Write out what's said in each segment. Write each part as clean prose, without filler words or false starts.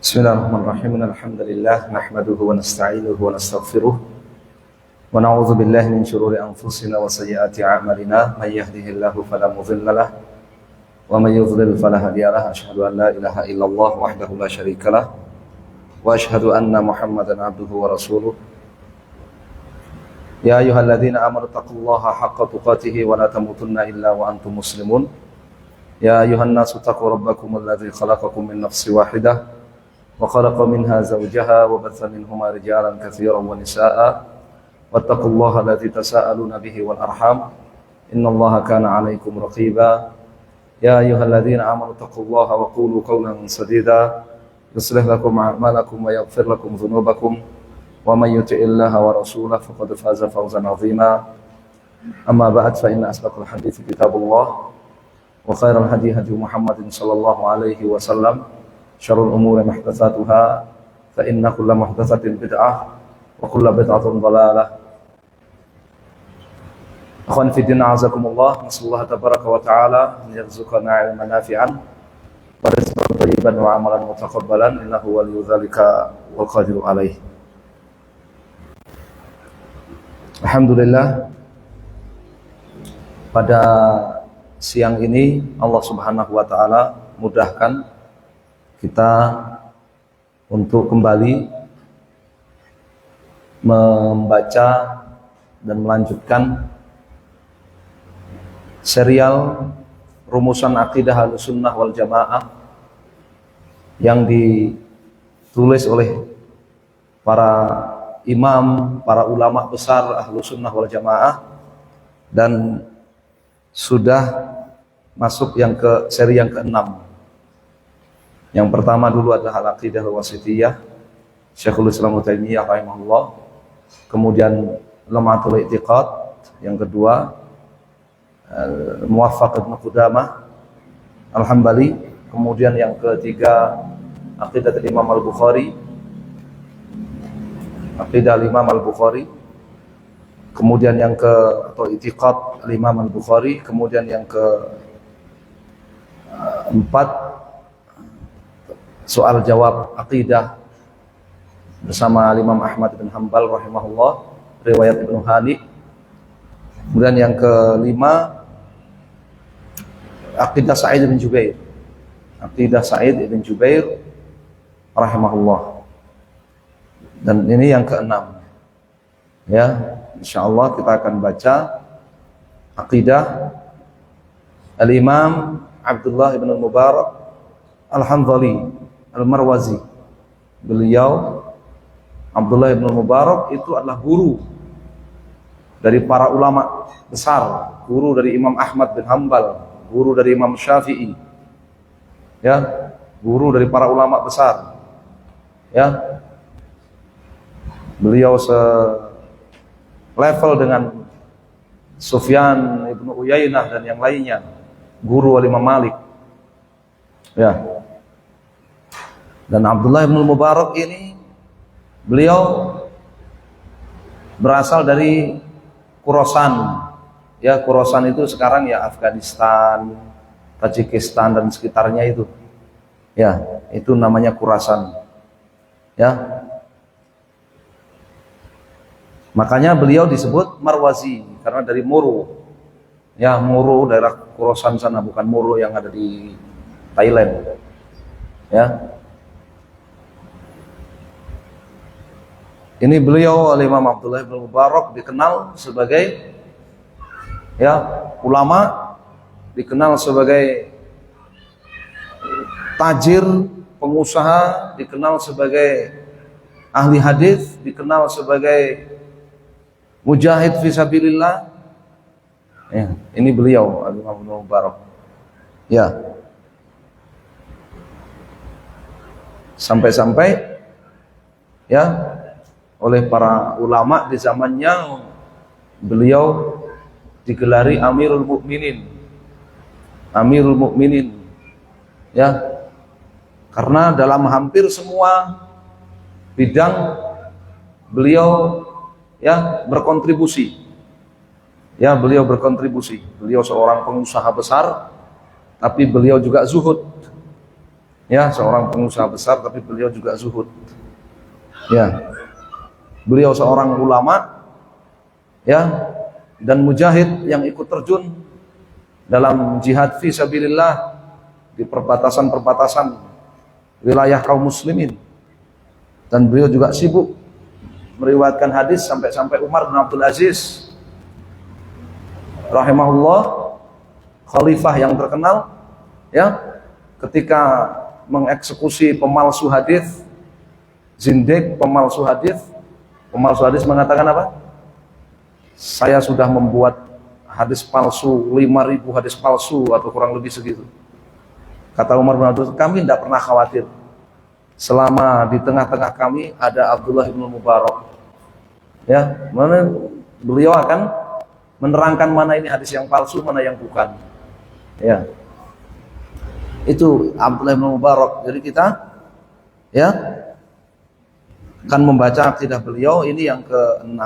Bismillahirrahmanirrahim. Alhamdulillah nahmaduhu wa nasta'inuhu wa nastaghfiruh wa na'udzu billahi min shururi anfusina wa sayyiati a'malina may yahdihillahu fala mudilla lahu wa may yudlil fala hadiya lahu. Asyhadu an la ilaha illallah wahdahu la syarika lahu wa asyhadu anna Muhammadan abduhu wa rasuluh. Ya ayyuhalladzina amanu taqullaha haqqa tuqatih wa la tamutunna illa wa antum muslimun. Ya ayyuhan nasu taqu rabbakumul ladzi khalaqakum min nafsin wahidah وخلق منها زوجها وبث منهما رجالا كثيرا ونساء واتقوا الله الذي تساءلون به والأرحام إن الله كان عليكم رقيبا يا أيها الذين آمنوا اتقوا الله وقولوا قولا سديدا يصلح لكم أعمالكم ويغفر لكم ذنوبكم ومن يطع الله ورسوله فقد فاز فوزا عظيما أما بعد فإن أصدق الحديث كتاب الله وخير الهدي هدي محمد صلى الله عليه وسلم syarrul umuri muhdatsatuha fa inna kulla muhdatsatin bid'ah wa kulla bid'atin dhalalah. Akhwan fi din a'azakumullah, nasallahu tabaraka wa ta'ala an yarzuqana 'ilman nafi'an wa rizqan thayyiban wa 'amalan mutaqabbalan innahu waliyyu dzalika wal qadiru 'alaih. Alhamdulillah, pada siang ini Allah Subhanahu wa taala mudahkan kita untuk kembali membaca dan melanjutkan serial rumusan akidah Ahlussunnah wal Jamaah yang ditulis oleh para imam, para ulama besar Ahlussunnah wal Jamaah, dan sudah masuk yang ke seri yang ke-6. Yang pertama dulu adalah Al-Aqidah Al-Wasithiyah Syekhul Islam Ibnu Taimiyah rahimahullah, kemudian Lam'atul I'tiqad, yang kedua Muwaffaq Ibnu Qudamah Al-Hambali, kemudian yang ketiga Aqidah Imam Al-Bukhari, Aqidah Imam Al-Bukhari, kemudian yang atau I'tiqad Imam Al-Bukhari, kemudian yang keempat soal jawab akidah bersama Imam Ahmad bin Hanbal rahimahullah, riwayat Ibnu Hani. Kemudian yang kelima akidah Sa'id bin Jubair, akidah Sa'id bin Jubair rahimahullah. Dan ini yang keenam. Ya, insyaallah kita akan baca akidah Al-Imam Abdullah bin Mubarak Al-Hanzali Al-Marwazi. Beliau Abdullah bin Mubarak itu adalah guru dari para ulama besar, guru dari Imam Ahmad bin Hanbal, guru dari Imam Syafi'i, ya, guru dari para ulama besar, ya. Beliau selevel dengan Sufyan ibnu Uyainah dan yang lainnya, guru Imam Malik, ya. Dan Abdullah bin Mubarak ini beliau berasal dari Khorasan. Ya, Khorasan itu sekarang ya Afghanistan, Tajikistan dan sekitarnya itu. Ya, itu namanya Khorasan. Ya. Makanya beliau disebut Marwazi karena dari Muru. Ya, Muru daerah Khorasan sana, bukan Muru yang ada di Thailand. Ya. Ini beliau Imam Abdullah bin Mubarak dikenal sebagai, ya, ulama, dikenal sebagai tajir, pengusaha, dikenal sebagai ahli hadis, dikenal sebagai mujahid fisabilillah. Ya, ini beliau Imam Abdullah bin Mubarak. Ya. Sampai-sampai, ya, oleh para ulama di zamannya beliau digelari Amirul Mukminin. Amirul Mukminin, ya, karena dalam hampir semua bidang beliau, ya, berkontribusi. Ya, beliau berkontribusi. Beliau seorang pengusaha besar, tapi beliau juga zuhud. Ya, seorang pengusaha besar tapi beliau juga zuhud. Ya. Beliau seorang ulama ya dan mujahid yang ikut terjun dalam jihad fi sabilillah di perbatasan-perbatasan wilayah kaum muslimin. Dan beliau juga sibuk meriwayatkan hadis sampai Umar bin Abdul Aziz rahimahullah, khalifah yang terkenal ya, ketika mengeksekusi pemalsu hadis, zindik pemalsu hadis mengatakan apa? Saya sudah membuat hadis palsu 5.000 hadis palsu atau kurang lebih segitu. Kata Umar bin Abdul Aziz, kami tidak pernah khawatir selama di tengah-tengah kami ada Abdullah bin Mubarak. Ya, mana beliau akan menerangkan mana ini hadis yang palsu, mana yang bukan. Ya. Itu Abdullah bin Mubarak. Jadi kita ya akan membaca akidah beliau ini yang ke-6.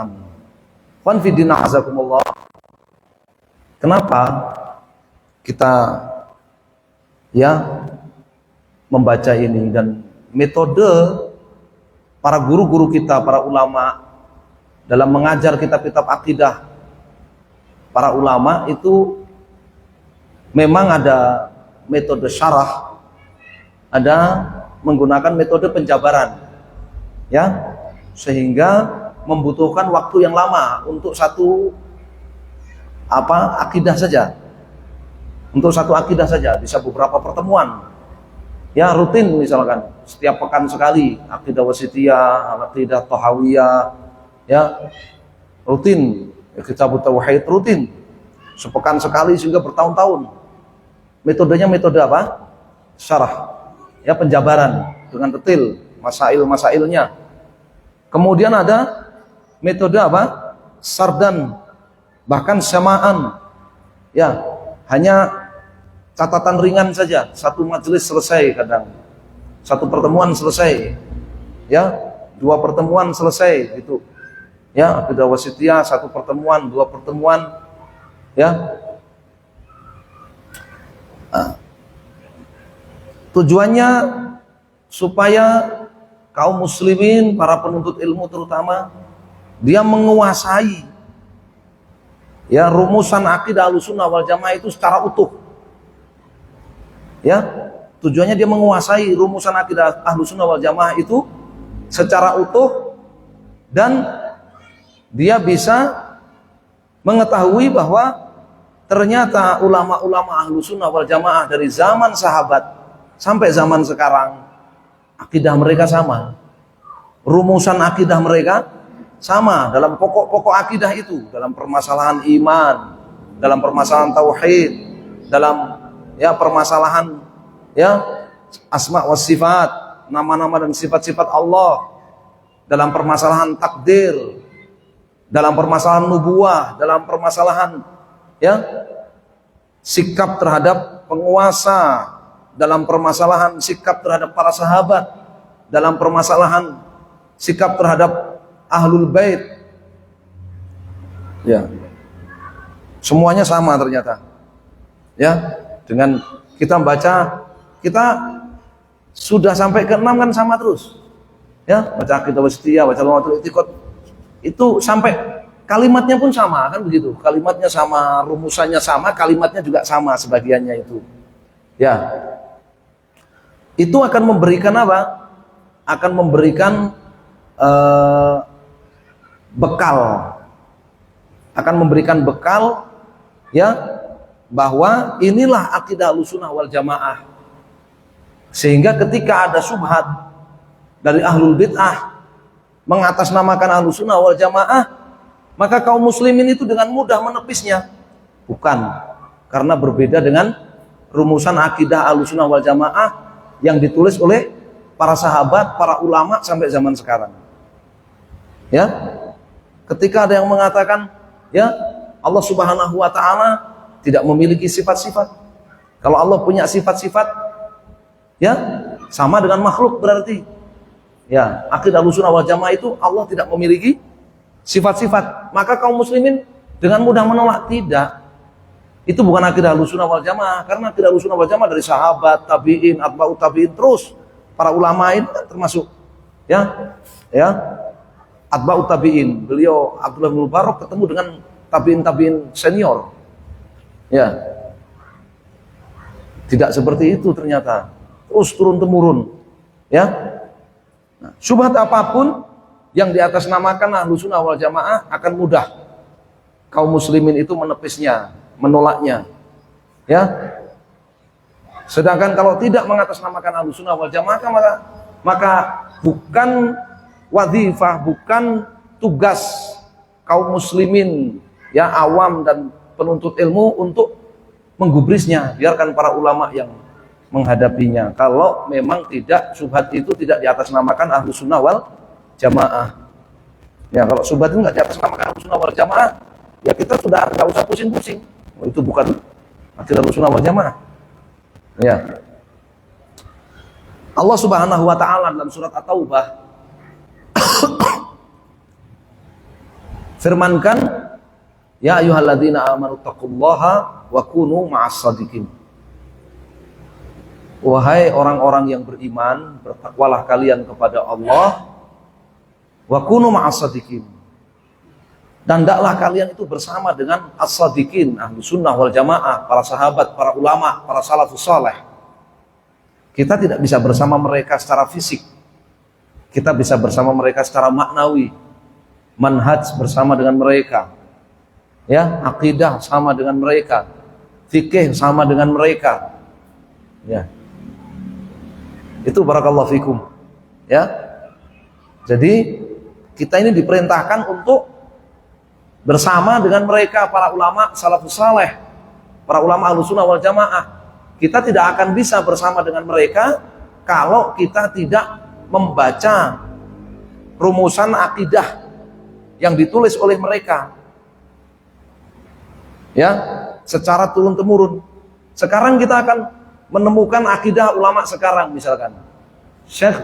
Wan fidina azakumullah. Kenapa kita ya membaca ini, dan metode para guru-guru kita, para ulama dalam mengajar kitab-kitab akidah para ulama itu memang ada metode syarah, ada menggunakan metode penjabaran ya, sehingga membutuhkan waktu yang lama untuk satu akidah saja. Untuk satu akidah saja bisa beberapa pertemuan. Ya, rutin misalkan setiap pekan sekali akidah wasitiyah, akidah tahawiyah, ya rutin, kitab tauhid rutin sepekan sekali sehingga bertahun-tahun. Metodenya metode apa? Syarah, ya, penjabaran dengan detail masail-masailnya. Kemudian ada metode apa? Sardan, bahkan samaan, ya, hanya catatan ringan saja, satu majelis selesai, kadang satu pertemuan selesai, ya, 2 pertemuan selesai gitu, ya, akidah wasitiyah 1 pertemuan, 2 pertemuan, ya. Tujuannya supaya kaum muslimin, para penuntut ilmu terutama, dia menguasai ya rumusan akidah Ahlussunnah wal Jamaah itu secara utuh. Ya, tujuannya dia menguasai rumusan akidah Ahlussunnah wal Jamaah itu secara utuh, dan dia bisa mengetahui bahwa ternyata ulama-ulama Ahlussunnah wal Jamaah dari zaman sahabat sampai zaman sekarang akidah mereka sama, rumusan akidah mereka sama dalam pokok-pokok akidah itu, dalam permasalahan iman, dalam permasalahan tauhid, dalam ya permasalahan ya asma wa sifat, nama-nama dan sifat-sifat Allah, dalam permasalahan takdir, dalam permasalahan nubuah, dalam permasalahan ya sikap terhadap penguasa, dalam permasalahan sikap terhadap para sahabat, dalam permasalahan sikap terhadap ahlul bait, ya, semuanya sama ternyata. Ya, dengan kita baca, kita sudah sampai ke-6 kan sama terus. Ya, baca akidah wasitiyah, baca lumatul i'tiqad, itu sampai kalimatnya pun sama kan begitu. Kalimatnya sama, rumusannya sama, kalimatnya juga sama sebagiannya itu. Ya. Itu akan memberikan apa? Akan memberikan bekal, akan memberikan bekal ya, bahwa inilah akidah Ahlussunnah wal Jamaah, sehingga ketika ada syubhat dari ahlul bid'ah mengatasnamakan Ahlussunnah wal Jamaah, maka kaum muslimin itu dengan mudah menepisnya. Bukan, karena berbeda dengan rumusan akidah Ahlussunnah wal Jamaah yang ditulis oleh para sahabat, para ulama sampai zaman sekarang. Ya, ketika ada yang mengatakan ya Allah Subhanahu wa taala tidak memiliki sifat-sifat. Kalau Allah punya sifat-sifat ya sama dengan makhluk berarti. Ya, akidah Ahlussunnah wal Jamaah itu Allah tidak memiliki sifat-sifat. Maka kaum muslimin dengan mudah menolak, tidak. Itu bukan akidah Ahlussunnah wal Jamaah, karena akidah Ahlussunnah wal Jamaah dari sahabat, tabi'in, atba'ut tabi'in, terus para ulama ini kan termasuk ya atba'ut tabi'in. Beliau Abdullah bin Mubarak ketemu dengan tabi'in senior. Ya. Tidak seperti itu ternyata. Terus turun temurun. Ya. Nah, syubhat apapun yang di atas namakan Ahlussunnah wal Jamaah akan mudah kaum muslimin itu menepisnya, menolaknya. Ya. Sedangkan kalau tidak mengatasnamakan Ahlussunnah wal Jamaah, maka bukan wazifah, bukan tugas kaum muslimin ya awam dan penuntut ilmu untuk menggubrisnya. Biarkan para ulama yang menghadapinya. Kalau memang tidak, syubhat itu tidak diatasnamakan Ahlussunnah wal Jamaah. Ya, kalau syubhat itu nggak diatasnamakan Ahlussunnah wal Jamaah, ya kita sudah nggak usah pusing-pusing. Itu bukan akidah Ahlussunnah wal Jamaah. Ya. Allah Subhanahu wa taala dalam surat At-Taubah firmankan, ya ayyuhalladzina amanu taqullaha wa kunu ma'as shadiqin. Wahai orang-orang yang beriman, bertakwalah kalian kepada Allah, wa kunu ma'as shadiqin. Dan hendaklah kalian itu bersama dengan as-shadiqin, Ahlussunnah wal Jamaah, para sahabat, para ulama, para salafus saleh. Kita tidak bisa bersama mereka secara fisik. Kita bisa bersama mereka secara maknawi. Manhaj bersama dengan mereka. Ya, akidah sama dengan mereka. Fikih sama dengan mereka. Ya. Itu barakallahu fikum. Ya. Jadi kita ini diperintahkan untuk bersama dengan mereka, para ulama salafus saleh, para ulama Ahlussunnah wal Jamaah. Kita tidak akan bisa bersama dengan mereka kalau kita tidak membaca rumusan akidah yang ditulis oleh mereka. Ya, secara turun temurun. Sekarang kita akan menemukan akidah ulama sekarang, misalkan Syekh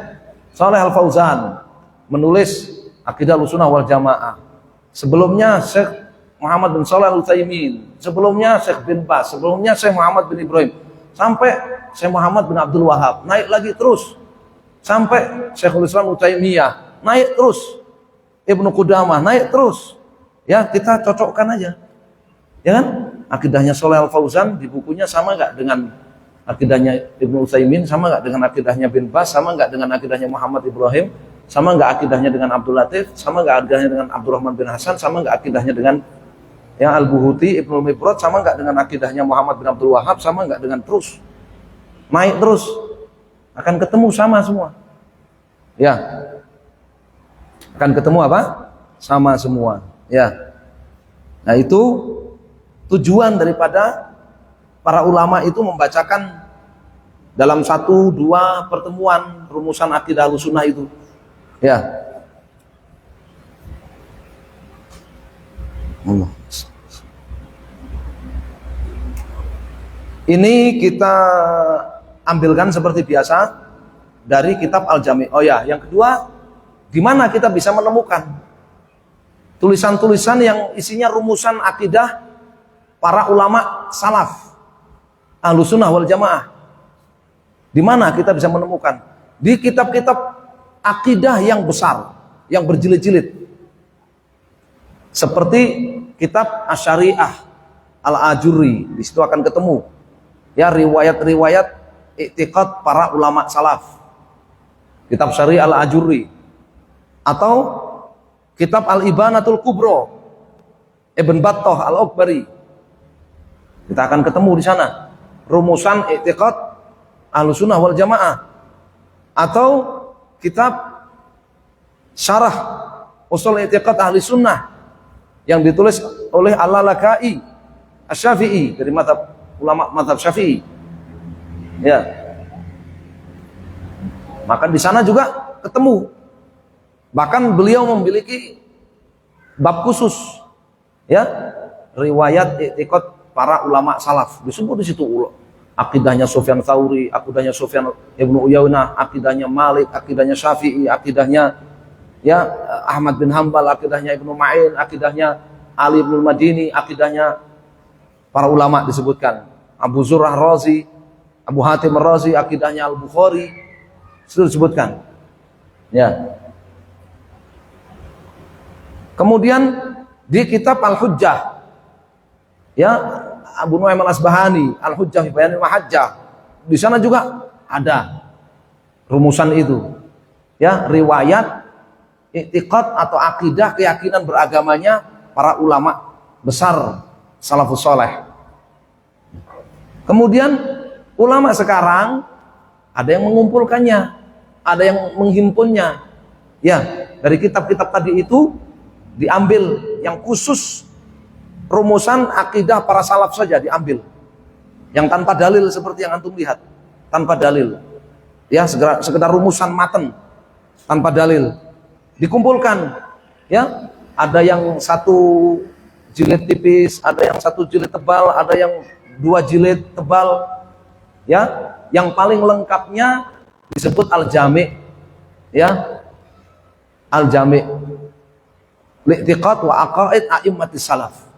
Shalih Al Fauzan menulis akidah Ahlussunnah wal Jamaah. Sebelumnya Syekh Muhammad bin Shalih Al Utsaimin, sebelumnya Syekh bin Baz, sebelumnya Syekh Muhammad bin Ibrahim, sampai Syekh Muhammad bin Abdul Wahab, naik lagi terus sampai Syekhul Islam Utsaiminiyah, naik terus Ibnu Qudamah, naik terus. Ya, kita cocokkan aja. Ya kan? Akidahnya Shalih Al Fauzan di bukunya sama enggak dengan akidahnya Ibnu Utsaimin, sama enggak dengan akidahnya bin Baz, sama enggak dengan akidahnya Muhammad Ibrahim, sama enggak akidahnya dengan Abdul Latif, sama enggak akidahnya dengan Abdurrahman bin Hasan, sama enggak akidahnya dengan yang Al-Buhuti, Ibnu Mibrad, sama enggak dengan akidahnya Muhammad bin Abdul Wahab, sama enggak dengan terus naik terus, akan ketemu sama semua. Ya, akan ketemu apa? Sama semua. Ya, nah itu tujuan daripada para ulama itu membacakan dalam 1-2 pertemuan rumusan akidah Ahlussunnah itu. Ya. Allah. Ini kita ambilkan seperti biasa dari kitab Al-Jami'. Oh ya, yang kedua, di mana kita bisa menemukan tulisan-tulisan yang isinya rumusan akidah para ulama salaf Ahlussunnah wal Jamaah. Di mana kita bisa menemukan? Di kitab-kitab akidah yang besar, yang berjilid-jilid. Seperti kitab Asy-Syari'ah Al-Ajurri, di situ akan ketemu ya riwayat-riwayat i'tiqad para ulama salaf. Kitab Syari'ah Al-Ajurri, atau kitab Al-Ibanatul Kubra Ibn Battah Al-Ukbari. Kita akan ketemu di sana rumusan i'tiqad Ahlussunnah wal Jamaah, atau kitab Syarah Ushul I'tiqad Ahli Sunnah yang ditulis oleh Al-Lalaka'i Asy-Syafi'i, dari ulama mazhab Syafi'i. Ya. Maka di sana juga ketemu. Bahkan beliau memiliki bab khusus, ya, riwayat i'tiqad para ulama salaf. Disebut di situ akidahnya Sufyan Tsauri, akidahnya Sufyan Ibnu Uyainah, akidahnya Malik, akidahnya Syafi'i, akidahnya ya Ahmad bin Hambal, akidahnya Ibnu Ma'in, akidahnya Ali bin Madini, akidahnya para ulama disebutkan. Abu Zur'ah Razi, Abu Hatim Razi, akidahnya Al-Bukhari, itu disebutkan. Ya. Kemudian di kitab Al-Hujjah, ya, Abu Nu'aim Al-Asbahani, Al-Hujjah fi Bayanil Mahajjah, di sana juga ada rumusan itu. Ya, riwayat i'tiqad atau akidah, keyakinan beragamanya para ulama besar salafus saleh. Kemudian ulama sekarang ada yang mengumpulkannya, ada yang menghimpunnya. Ya, dari kitab-kitab tadi itu diambil yang khusus rumusan akidah para salaf saja diambil. Yang tanpa dalil seperti yang antum lihat, tanpa dalil. Ya, sekedar rumusan matan tanpa dalil. Dikumpulkan. Ya, ada yang satu jilid tipis, ada yang satu jilid tebal, ada yang 2 jilid tebal. Ya, yang paling lengkapnya disebut Al-Jami'. Ya. Al-Jami'. Li'tiqad wa aqaid a'immatis salaf.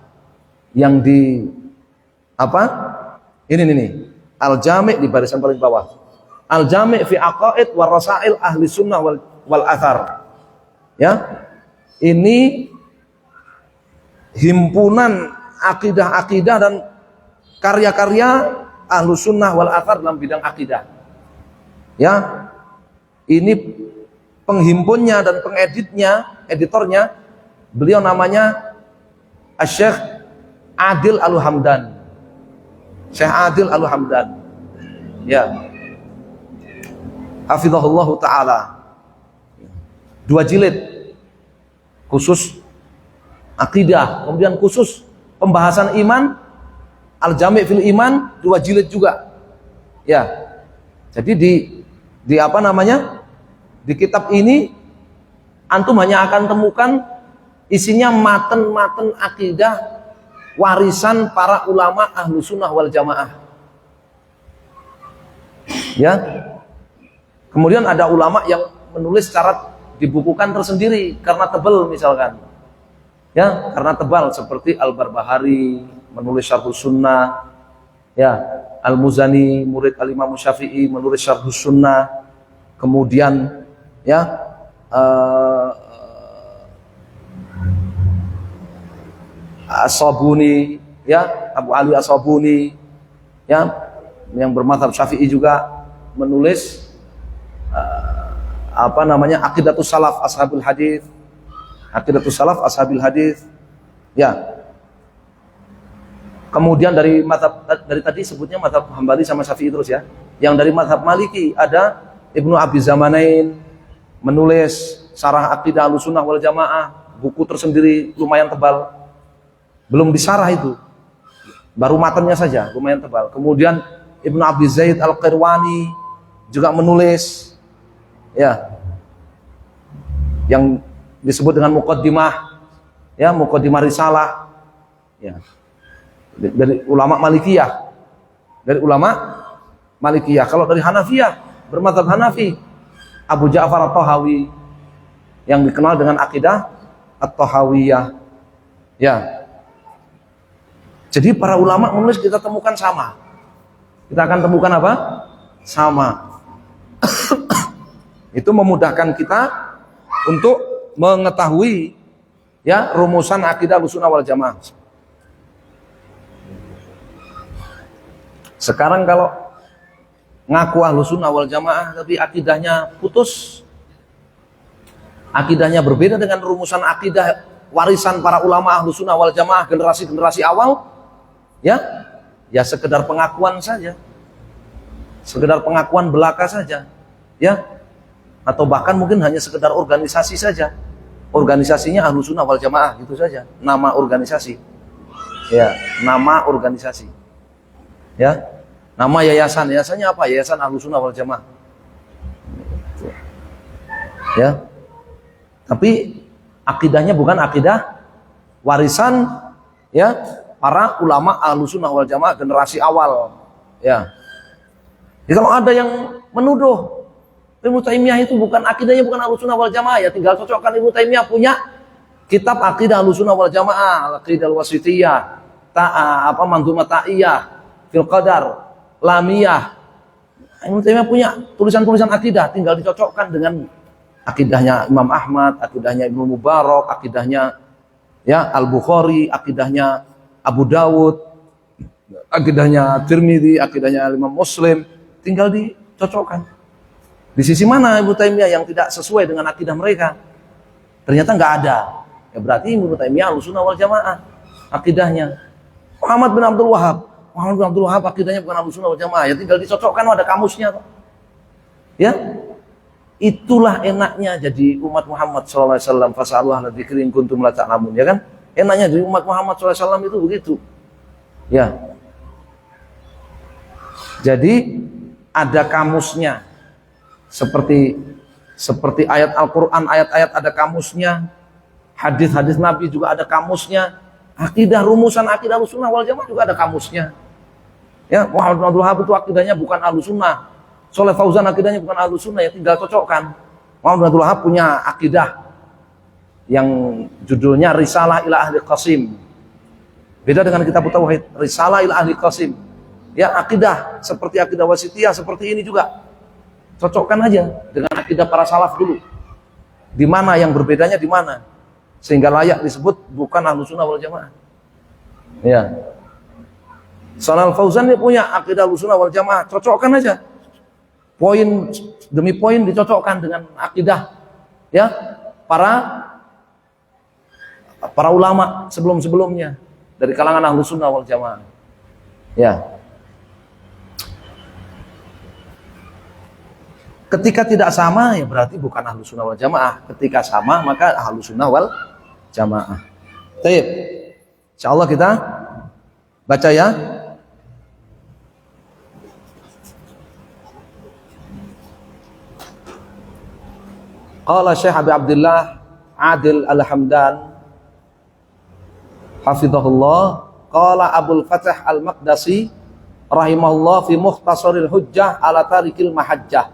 Yang di apa? Ini nih. Al-Jami' di barisan paling bawah. Al-Jami' fi aqaid wa rasail ahli sunnah wal athar. Ya. Ini himpunan akidah-akidah dan karya-karya ahlu sunnah wal athar dalam bidang akidah. Ya. Ini penghimpunnya dan pengeditnya, editornya, beliau namanya Syekh Adil Al-Hamdan. Syekh Adil Al-Hamdan. Ya. Hafizahullah ta'ala. 2 jilid khusus akidah, kemudian khusus pembahasan iman, Al-Jami' fil Iman 2 jilid juga. Ya. Jadi di apa namanya? Di kitab ini antum hanya akan temukan isinya matan-matan akidah warisan para ulama ahlu sunnah wal jamaah. Ya. Kemudian ada ulama yang menulis secara dibukukan tersendiri karena tebal misalkan. Ya, karena tebal seperti Al-Barbahari menulis Syarhus Sunnah. Ya, Al-Muzani murid Al-Imam Syafi'i menulis Syarhus Sunnah. Kemudian ya As-Sabuni, ya, Abu Ali As-Sabuni, ya, yang bermadzhab Syafi'i juga menulis apa namanya? Aqidatus Salaf Ashabul Hadis. Aqidatus Salaf Ashabil Hadis. Ya. Kemudian dari tadi sebutnya mazhab Hambali sama Syafi'i terus ya. Yang dari mazhab Maliki ada Ibnu Abi Zamanain menulis Syarah Aqidah Ahlussunnah wal Jamaah, buku tersendiri lumayan tebal. Belum disarah itu. Baru matanya saja lumayan tebal. Kemudian Ibnu Abi Zaid Al-Qirwani juga menulis ya yang disebut dengan Muqaddimah, ya, Muqaddimah Risalah, ya, dari ulama Malikiyah, Kalau dari Hanafiyah, bermadzhab Hanafi, Abu Ja'far At-Tahawi yang dikenal dengan akidah At-Tahawiyah, ya. Jadi para ulama menulis kita temukan sama. Kita akan temukan apa? Sama. Itu memudahkan kita untuk mengetahui ya rumusan akidah Ahlussunnah wal Jamaah. Sekarang kalau ngaku Ahlussunnah wal Jamaah tapi akidahnya putus, akidahnya berbeda dengan rumusan akidah warisan para ulama Ahlussunnah wal Jamaah generasi-generasi awal, ya sekedar pengakuan saja, sekedar pengakuan belaka saja, ya. Atau bahkan mungkin hanya sekedar organisasi saja. Organisasinya Ahlussunnah wal Jamaah gitu saja. Nama organisasi. Ya, nama organisasi. Ya. Nama yayasan. Yayasannya apa? Yayasan Ahlussunnah wal Jamaah. Ya. Tapi akidahnya bukan akidah warisan ya para ulama Ahlussunnah wal Jamaah generasi awal. Ya. Jadi kalau ada yang menuduh Ibnu Taimiyah itu bukan akidahnya bukan Ahlussunnah wal Jamaah, ya tinggal cocokkan Ibnu Taimiyah punya kitab akidah Ahlussunnah wal Jamaah, Al-Aqidah Al-Wasithiyah. Manzumah Ta'iyah, Fil Qadar, Lamiyah. Ibnu Taimiyah punya tulisan-tulisan akidah, tinggal dicocokkan dengan akidahnya Imam Ahmad, akidahnya Ibnu Mubarak, akidahnya Al-Bukhari, akidahnya Abu Dawud, akidahnya Tirmidzi, akidahnya Imam Muslim, tinggal dicocokkan. Di sisi mana Ibnu Taimiyah yang tidak sesuai dengan akidah mereka? Ternyata nggak ada. Ya berarti Ibnu Taimiyah Ahlussunnah wal Jamaah akidahnya. Muhammad bin Abdul Wahhab akidahnya bukan Ahlussunnah wal Jamaah. Ya tinggal dicocokkan, ada kamusnya. Ya, itulah enaknya jadi umat Muhammad SAW. Fas'alu ahla dzikri in kuntum la ta'lamun, ya kan? Enaknya jadi umat Muhammad SAW itu begitu. Ya. Jadi ada kamusnya. Seperti ayat Al-Qur'an, ayat-ayat ada kamusnya. Hadis-hadis Nabi juga ada kamusnya. Akidah, rumusan akidah Ahlussunnah wal Jamaah juga ada kamusnya. Ya, Muhammad bin Abdul Wahhab itu akidahnya bukan Ahlussunnah. Shalih Fauzan akidahnya bukan Ahlussunnah, ya tinggal cocokkan. Muhammad bin Abdul Wahhab punya akidah yang judulnya Risalah ila Ahli Qasim. Beda dengan kitab Tauhid, Risalah ila Ahli Qasim. Ya, akidah seperti akidah Wasithiyah seperti ini juga. Cocokkan aja dengan akidah para salaf dulu. Di mana yang berbedanya di mana? Sehingga layak disebut bukan Ahlussunnah wal Jamaah. Ya. Shalih Fauzan dia punya akidah Ahlussunnah wal Jamaah, cocokkan aja. Poin demi poin dicocokkan dengan akidah ya para ulama sebelum-sebelumnya dari kalangan Ahlussunnah wal Jamaah. Ya. Ketika tidak sama ya berarti bukan Ahlussunnah wal Jamaah. Ketika sama maka Ahlussunnah wal Jamaah. Baik. Insyaallah kita baca ya. Qala Syekh Abi Abdullah Adil Al-Hamdan hafizahullah, qala Abul Fathah Al-Maqdisi rahimahullah fi Mukhtasaril Hujjah ala Tarikil Mahajjah.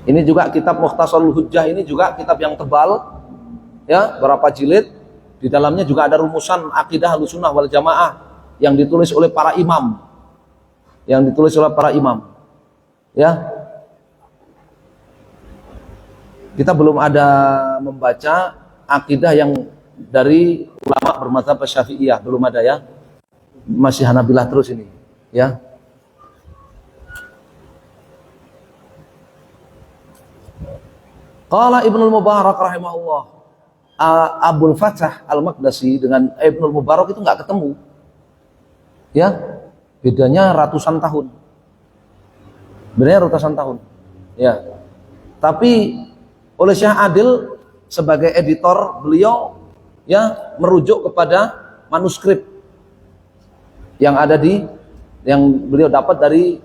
Ini juga kitab Mukhtasarul Hujjah, ini juga kitab yang tebal ya, berapa jilid. Di dalamnya juga ada rumusan akidah Ahlussunnah wal Jamaah yang ditulis oleh para imam. Ya. Kita belum ada membaca akidah yang dari ulama bermadzhab Syafi'iyah, belum ada ya. Masih Hanabilah terus ini, ya. Qala Ibnu Mubarak rahimahullah, Abul Fathah Al-Maqdisi dengan Ibnu Mubarak itu nggak ketemu. Ya, bedanya ratusan tahun. Ya. Tapi oleh Syekh Adil sebagai editor, beliau ya merujuk kepada manuskrip yang beliau dapat dari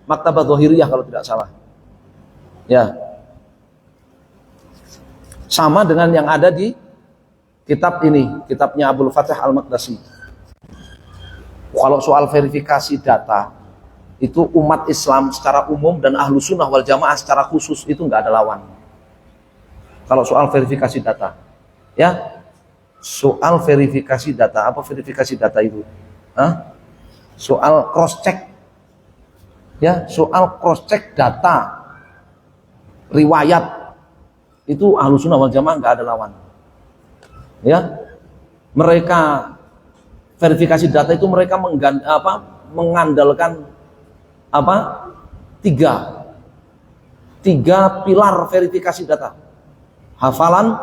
Maktabah Zahiriyah kalau tidak salah. Ya. Sama dengan yang ada di kitab ini, kitabnya Abul Fathah Al-Maqdisi. Kalau soal verifikasi data, itu umat Islam secara umum dan Ahlussunnah wal Jamaah secara khusus itu nggak ada lawan. Kalau soal verifikasi data, ya, soal verifikasi data, apa verifikasi data itu? Soal cross check, ya, soal cross check data, riwayat, itu Ahlussunnah wal Jamaah nggak ada lawan. Ya, mereka verifikasi data itu mereka mengandalkan tiga pilar verifikasi data. Hafalan,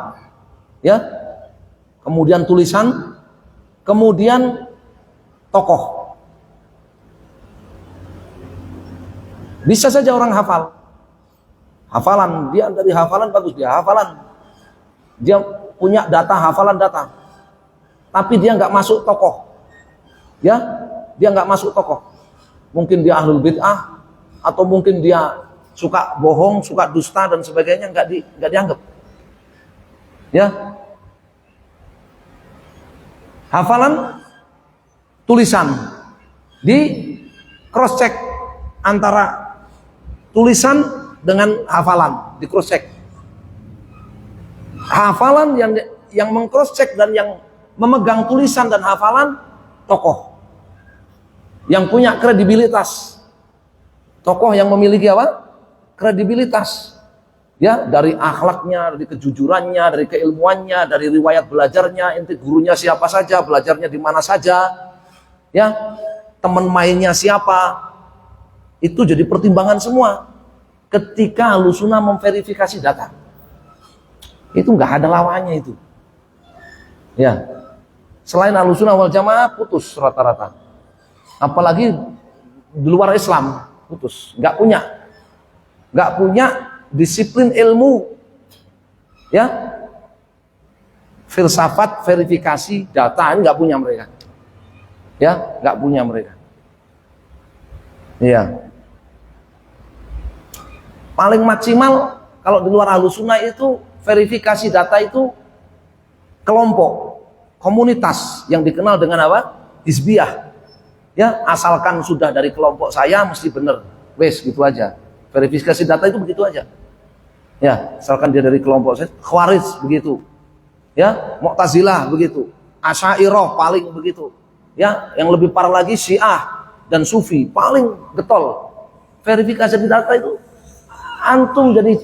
ya, kemudian tulisan, kemudian tokoh. Bisa saja orang hafalan, dia dari hafalan bagus, dia punya data, hafalan data, tapi dia nggak masuk tokoh, ya, dia nggak masuk tokoh. Mungkin dia ahlul bid'ah, atau mungkin dia suka bohong, suka dusta dan sebagainya, nggak dianggap. Ya, hafalan, tulisan, di cross check antara tulisan dengan hafalan, di cross check. Hafalan yang meng cross check dan yang memegang tulisan dan hafalan tokoh yang punya kredibilitas, tokoh yang memiliki apa? Kredibilitas, ya, dari akhlaknya, dari kejujurannya, dari keilmuannya, dari riwayat belajarnya, inti gurunya siapa saja, belajarnya di mana saja, ya, teman mainnya siapa, itu jadi pertimbangan semua ketika Ahlussunnah memverifikasi data. Itu nggak ada lawannya itu, ya. Selain Ahlussunnah wal Jamaah putus rata-rata, apalagi di luar Islam putus, nggak punya disiplin ilmu, ya, filsafat verifikasi data ini nggak punya mereka, ya, nggak punya mereka, ya. Paling maksimal kalau di luar Ahlussunnah itu verifikasi data itu kelompok, komunitas yang dikenal dengan apa? Hizbiyah, ya, asalkan sudah dari kelompok saya mesti benar, wes gitu aja. Verifikasi data itu begitu aja, ya, asalkan dia dari kelompok saya. Khawarij begitu, ya, Mu'tazilah begitu, Asy'ariyah paling begitu, ya, yang lebih parah lagi Syiah dan Sufi paling getol. Verifikasi data itu antum jadi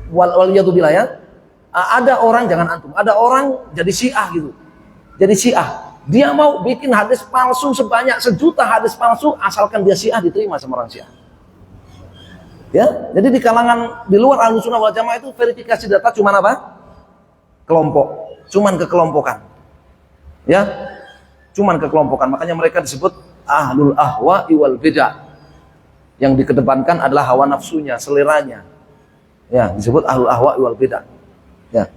waliyatubillah, ya, ada orang, jangan antum, ada orang jadi Syiah gitu, jadi Syiah, dia mau bikin hadis palsu sebanyak 1.000.000 hadis palsu asalkan dia Syiah, diterima sama orang Syiah. Ya, jadi di kalangan di luar Ahlussunnah wal Jamaah itu verifikasi data cuman apa? Kelompok, cuman kekelompokan. Ya, cuman kekelompokan. Makanya mereka disebut ahlul ahwa'i wal bid'ah. Yang dikedepankan adalah hawa nafsunya, seleranya. Ya, disebut ahlul ahwa'i wal bid'ah. Ya.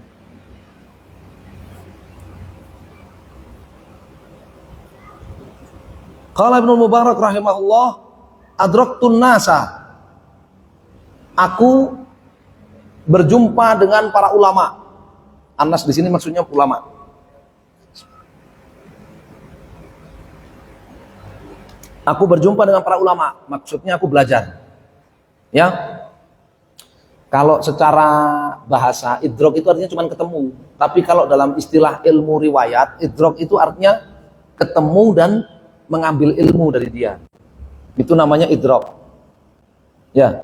Qala Ibnu Mubarak rahimahullah, adraktun nasa, aku berjumpa dengan para ulama. Anas di sini maksudnya ulama. Aku berjumpa dengan para ulama, maksudnya aku belajar. Ya. Kalau secara bahasa idrok itu artinya cuma ketemu. Tapi kalau dalam istilah ilmu riwayat, idrok itu artinya ketemu dan mengambil ilmu dari dia. Itu namanya idrok. Ya.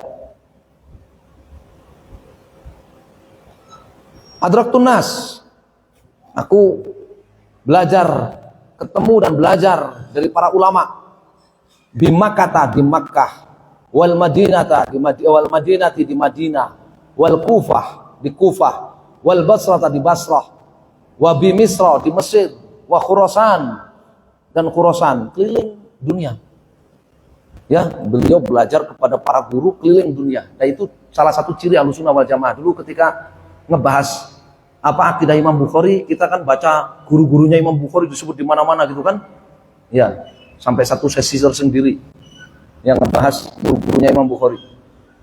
Adraktun nas, aku belajar, ketemu dan belajar dari para ulama. Bimakkah di Makkah, wal Madinata di Madinah, wal Kufah di Kufah, wal Basrah di Basrah, wa bi Misra di Mesir, wa Khurasan dan Khurasan, keliling dunia. Ya, beliau belajar kepada para guru keliling dunia. Nah, itu salah satu ciri Ahlussunnah wal Jamaah. Dulu ketika ngebahas apa akidah Imam Bukhari, kita kan baca guru-gurunya Imam Bukhari disebut di mana-mana gitu kan. Ya, sampai satu sesi tersendiri yang ngebahas guru-gurunya Imam Bukhari.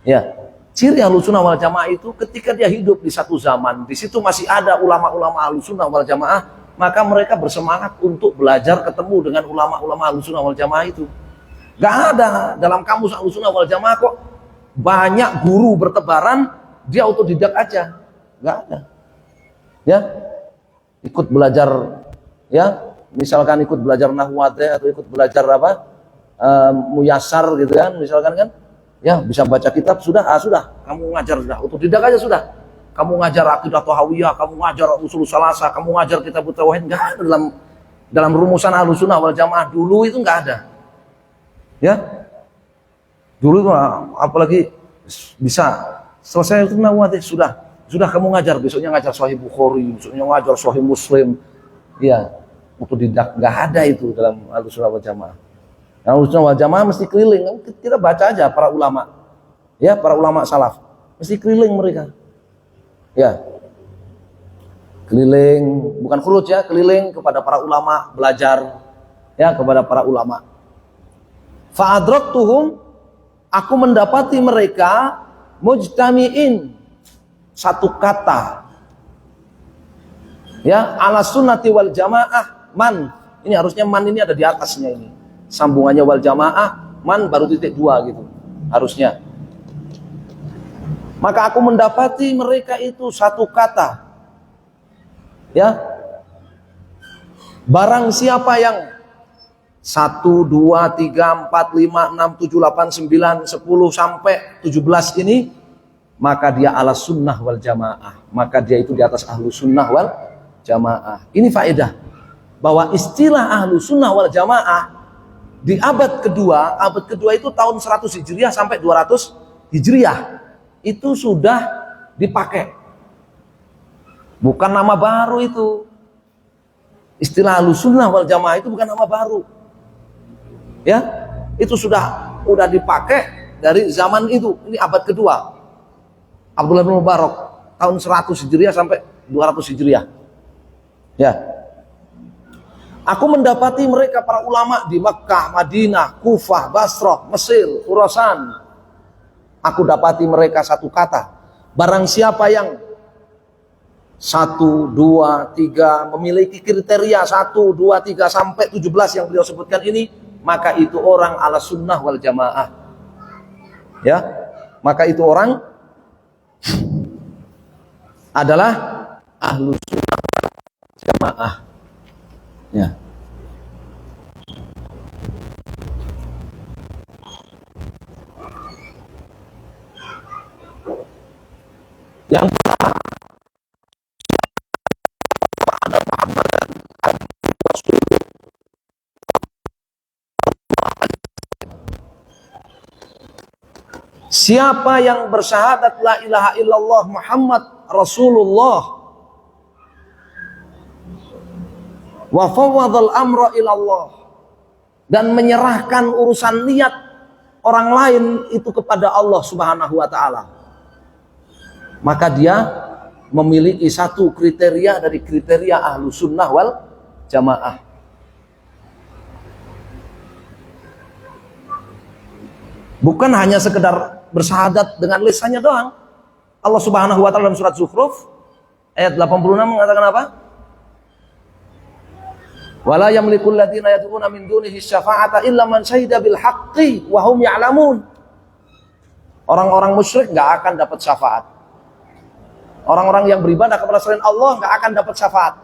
Ya, ciri Ahlussunnah wal Jamaah itu ketika dia hidup di satu zaman, di situ masih ada ulama-ulama Ahlussunnah wal Jamaah, maka mereka bersemangat untuk belajar ketemu dengan ulama-ulama Ahlussunnah wal Jamaah itu. Gak ada dalam kamus Ahlussunnah wal Jamaah kok banyak guru bertebaran, dia autodidak aja. Gak ada. Ya, ikut belajar, ya, misalkan ikut belajar nahwate atau ikut belajar apa, muyasar gitu kan, misalkan kan, ya, bisa baca kitab sudah, sudah, kamu ngajar sudah, autodidak aja sudah, kamu ngajar akidah Thahawiyah, kamu ngajar usul salasa, kamu ngajar kitab tauhid, nggak ada dalam rumusan Ahlussunnah wal Jamaah dulu itu nggak ada, ya, dulu apalagi bisa selesai itu nahwate sudah kamu ngajar, besoknya ngajar Sahih Bukhari, besoknya ngajar Sahih Muslim, ya, autodidak, nggak ada itu dalam Ahlussunnah wal Jamaah. Ahlussunnah wal Jamaah mesti keliling, kita baca aja para ulama, ya, para ulama salaf, mesti keliling mereka, ya, keliling, bukan khuruj ya, keliling kepada para ulama, belajar, ya, kepada para ulama. Fa'adraktuhum, aku mendapati mereka mujtami'in, satu kata, ya, ala sunnati wal jamaah, man, ini harusnya man ini ada di atasnya ini, sambungannya wal jamaah, man baru titik 2 gitu, harusnya. Maka aku mendapati mereka itu satu kata, ya, Barang siapa yang 1, 2, 3, 4, 5, 6, 7, 8, 9, 10 sampai 17 ini, maka dia ala sunnah wal jamaah. Maka dia itu di atas ahlu sunnah wal jamaah. Ini faedah bahwa istilah ahlu sunnah wal jamaah di abad kedua itu tahun 100 Hijriah sampai 200 Hijriah itu sudah dipakai. Bukan nama baru itu. Istilah ahlu sunnah wal jamaah itu bukan nama baru. Ya, itu sudah dipakai dari zaman itu. Ini abad kedua. Abdullah bin Mubarak tahun 100 Hijriah sampai 200 Hijriah. Ya. Aku mendapati mereka para ulama di Makkah, Madinah, Kufah, Basrah, Mesir, Khurasan. Aku dapati mereka satu kata. Barang siapa yang 1, 2, 3 memiliki kriteria 1, 2, 3 sampai 17 yang beliau sebutkan ini, maka itu orang ala sunnah wal jamaah. Ya, maka itu orang adalah ahlu sunnah wal jamaah. Ya. Yang pertama, siapa yang bersyahadat la ilaha illallah Muhammad Rasulullah wa fawwadhal amra ilallah, dan menyerahkan urusan niat orang lain itu kepada Allah Subhanahu wa taala, maka dia memiliki satu kriteria dari kriteria ahlu sunnah wal jamaah. Bukan hanya sekedar bersyahadat dengan lisannya doang. Allah Subhanahu wa taala dalam surat Zukhruf ayat 86 mengatakan apa? Wala yamlikul ladzina yad'una min dunihi syafa'ata illa man syahida bil haqqi wa hum ya'lamun. Orang-orang musyrik enggak akan dapat syafaat. Orang-orang yang beribadah kepada selain Allah enggak akan dapat syafaat.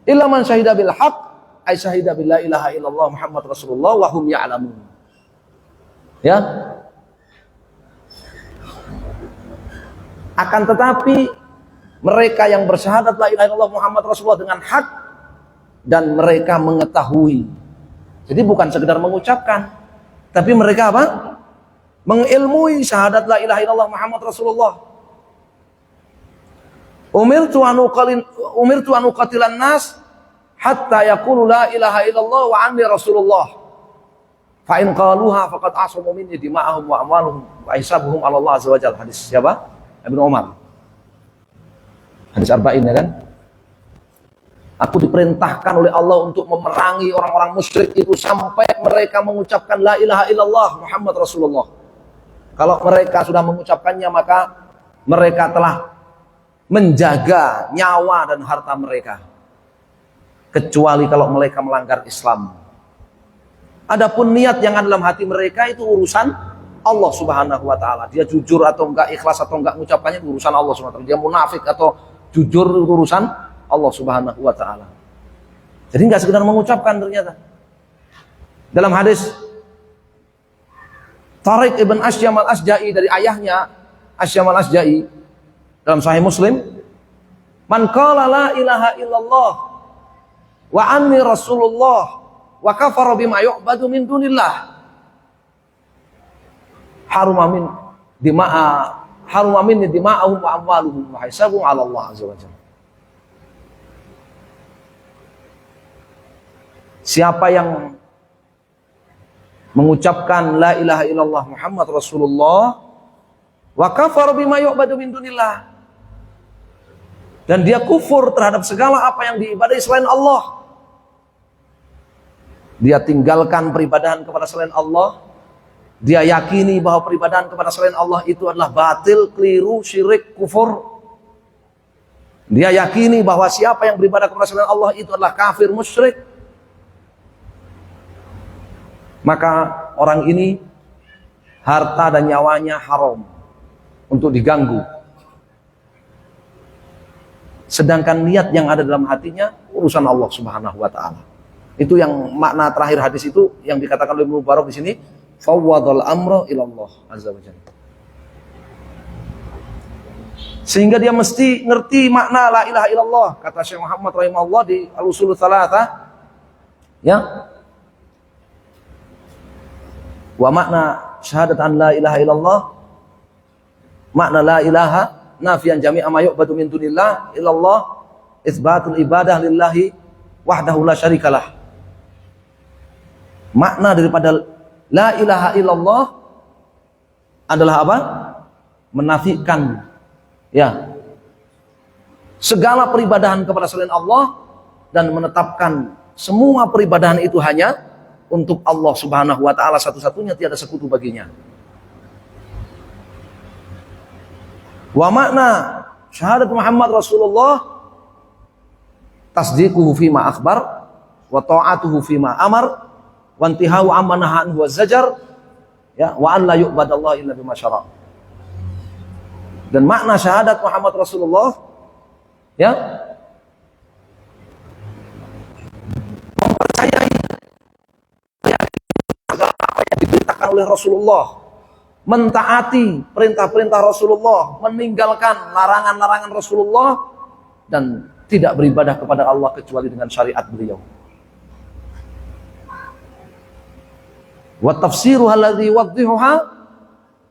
Illa man syahida bil haqq, ay syahida bil la ilaha illallah Muhammad Rasulullah wa hum ya'lamun. Ya. Akan tetapi mereka yang bersyahadat la ilaha illallah Muhammad Rasulullah dengan hak dan mereka mengetahui. Jadi bukan sekedar mengucapkan, tapi mereka apa? Mengilmui syahadat la ilaha illallah Muhammad Rasulullah. Umirtu an uqatilan nas hatta yaqulu la ilaha illallah wa anni Rasulullah. Fa in qaluha faqad asamu minni dima'ahum wa amwaluhum wa hisabuhum 'ala Allah azza wajalla. Hadis siapa? Ibnu Umar. Hadis arba'in, ya kan? Aku diperintahkan oleh Allah untuk memerangi orang-orang musyrik itu sampai mereka mengucapkan la ilaha illallah Muhammad Rasulullah. Kalau mereka sudah mengucapkannya, maka mereka telah menjaga nyawa dan harta mereka. Kecuali kalau mereka melanggar Islam. Adapun niat yang ada dalam hati mereka itu urusan Allah Subhanahu wa taala. Dia jujur atau enggak, ikhlas atau enggak mengucapkannya itu urusan Allah Subhanahu wa taala. Dia munafik atau jujur itu urusan Allah Subhanahu wa taala. Jadi enggak sekedar mengucapkan ternyata. Dalam hadis Tariq ibn Asyam al-Asja'i dari ayahnya Asyam al-Asja'i dalam Sahih Muslim, man qala la ilaha illallah wa anni Rasulullah wa kafara bima yu'badu min dunillah harumamin dima'ahum wa amwaluhum wa hisabuhum 'ala Allah azza wa jalla. Siapa yang mengucapkan la ilaha illallah Muhammad Rasulullah wa kafara bima yu'badu min dunillah, dan dia kufur terhadap segala apa yang diibadahi selain Allah, dia tinggalkan peribadahan kepada selain Allah, dia yakini bahwa peribadahan kepada selain Allah itu adalah batil, keliru, syirik, kufur. Dia yakini bahwa siapa yang beribadah kepada selain Allah itu adalah kafir, musyrik. Maka orang ini harta dan nyawanya haram untuk diganggu. Sedangkan niat yang ada dalam hatinya urusan Allah Subhanahu wa taala. Itu yang makna terakhir hadis itu yang dikatakan oleh Ibnu Mubarak di sini, fawwadal amra ilallah azza wa jalla. Sehingga dia mesti ngerti makna la ilaha illallah. Kata Syekh Muhammad rahimahullah di Al-Ushul Tsalatsah, ya. Wa makna syahadat an la ilaha illallah, makna la ilaha nafiyan jami'a ma yu'badu min dunillah illallah, itsbatul ibadah lillahi wahdahu la syarikalah. Makna daripada la ilaha illallah adalah apa? Menafikan, ya, segala peribadahan kepada selain Allah dan menetapkan semua peribadahan itu hanya untuk Allah Subhanahu wa taala satu-satunya, tiada sekutu baginya. Wa makna syahadat Muhammad Rasulullah tasdiquhu fima akhbar wa ta'atuhu fima amar wa intihau amma nahaa anhu wa zajar, ya, wa an la yu'badallahi illa bima syara'. Dan makna syahadat Muhammad Rasulullah, ya, mempercayai apa yang diberitakan oleh Rasulullah, mentaati perintah-perintah Rasulullah, meninggalkan larangan-larangan Rasulullah, dan tidak beribadah kepada Allah kecuali dengan syariat beliau. Wa tafsiruha alladhi yuwaddihuha,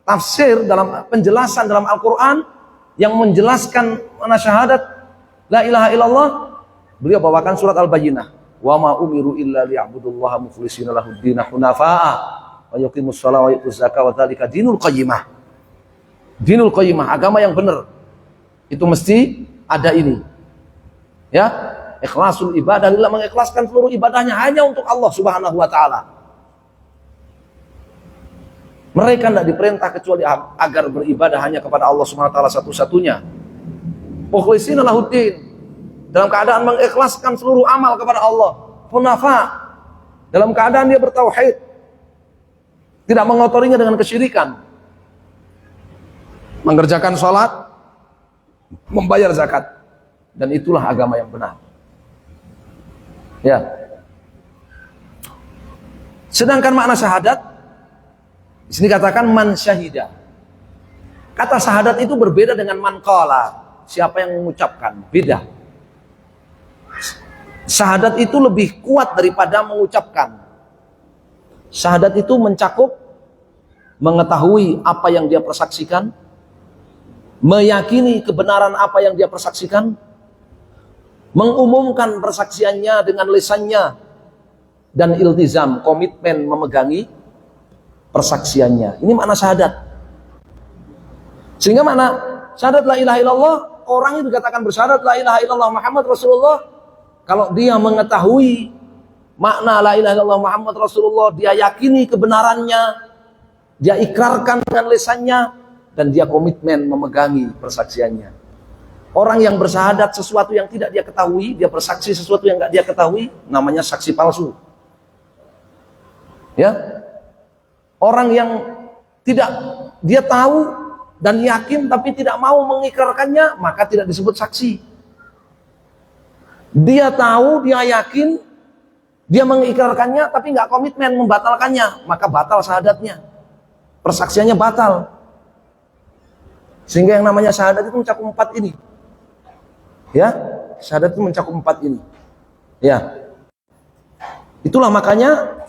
tafsir dalam penjelasan dalam Al-Qur'an yang menjelaskan makna syahadat la ilaha illallah, beliau bawakan surat Al-Bayyinah. Wa ma umiru illa liya'budullaha mukhlishina lahud-din hunafa'a wa yuqimus shalata wa yu'tuz zakata wa dzalika dinul qayyimah. Dinul qayyimah, agama yang benar. Itu mesti ada ini. Ya, ikhlasul ibadah lillah, mengikhlaskan seluruh ibadahnya hanya untuk Allah Subhanahu wa taala. Mereka tidak diperintah kecuali agar beribadah hanya kepada Allah Subhanahu wa taala satu-satunya. Mukhlishina lahuddin, dalam keadaan mengikhlaskan seluruh amal kepada Allah. Hunafa, dalam keadaan dia bertauhid, tidak mengotorinya dengan kesyirikan. Mengerjakan sholat, membayar zakat, dan itulah agama yang benar. Ya. Sedangkan makna syahadat di sini katakan man syahida. Kata syahadat itu berbeda dengan man qala, siapa yang mengucapkan, beda. Syahadat itu lebih kuat daripada mengucapkan. Syahadat itu mencakup mengetahui apa yang dia persaksikan, meyakini kebenaran apa yang dia persaksikan, mengumumkan persaksiannya dengan lisannya, dan iltizam, komitmen memegangi persaksiannya. Ini makna syahadat. Sehingga makna syahadat la ilaha illallah, orang itu dikatakan bersyahadat la ilaha illallah Muhammad Rasulullah kalau dia mengetahui makna la ilaha illallah Muhammad Rasulullah, dia yakini kebenarannya, dia ikrarkan dengan lisannya, dan dia komitmen memegangi persaksiannya. Orang yang bersyahadat sesuatu yang tidak dia ketahui, dia bersaksi sesuatu yang tidak dia ketahui, namanya saksi palsu. Ya. Orang yang tidak dia tahu dan yakin tapi tidak mau mengikrarkannya, maka tidak disebut saksi. Dia tahu, dia yakin, dia mengikrarkannya tapi nggak komitmen membatalkannya, maka batal syahadatnya, persaksiannya batal. Sehingga yang namanya syahadat itu mencakup 4 ini. Ya, syahadat itu mencakup 4 ini. Ya. Itulah makanya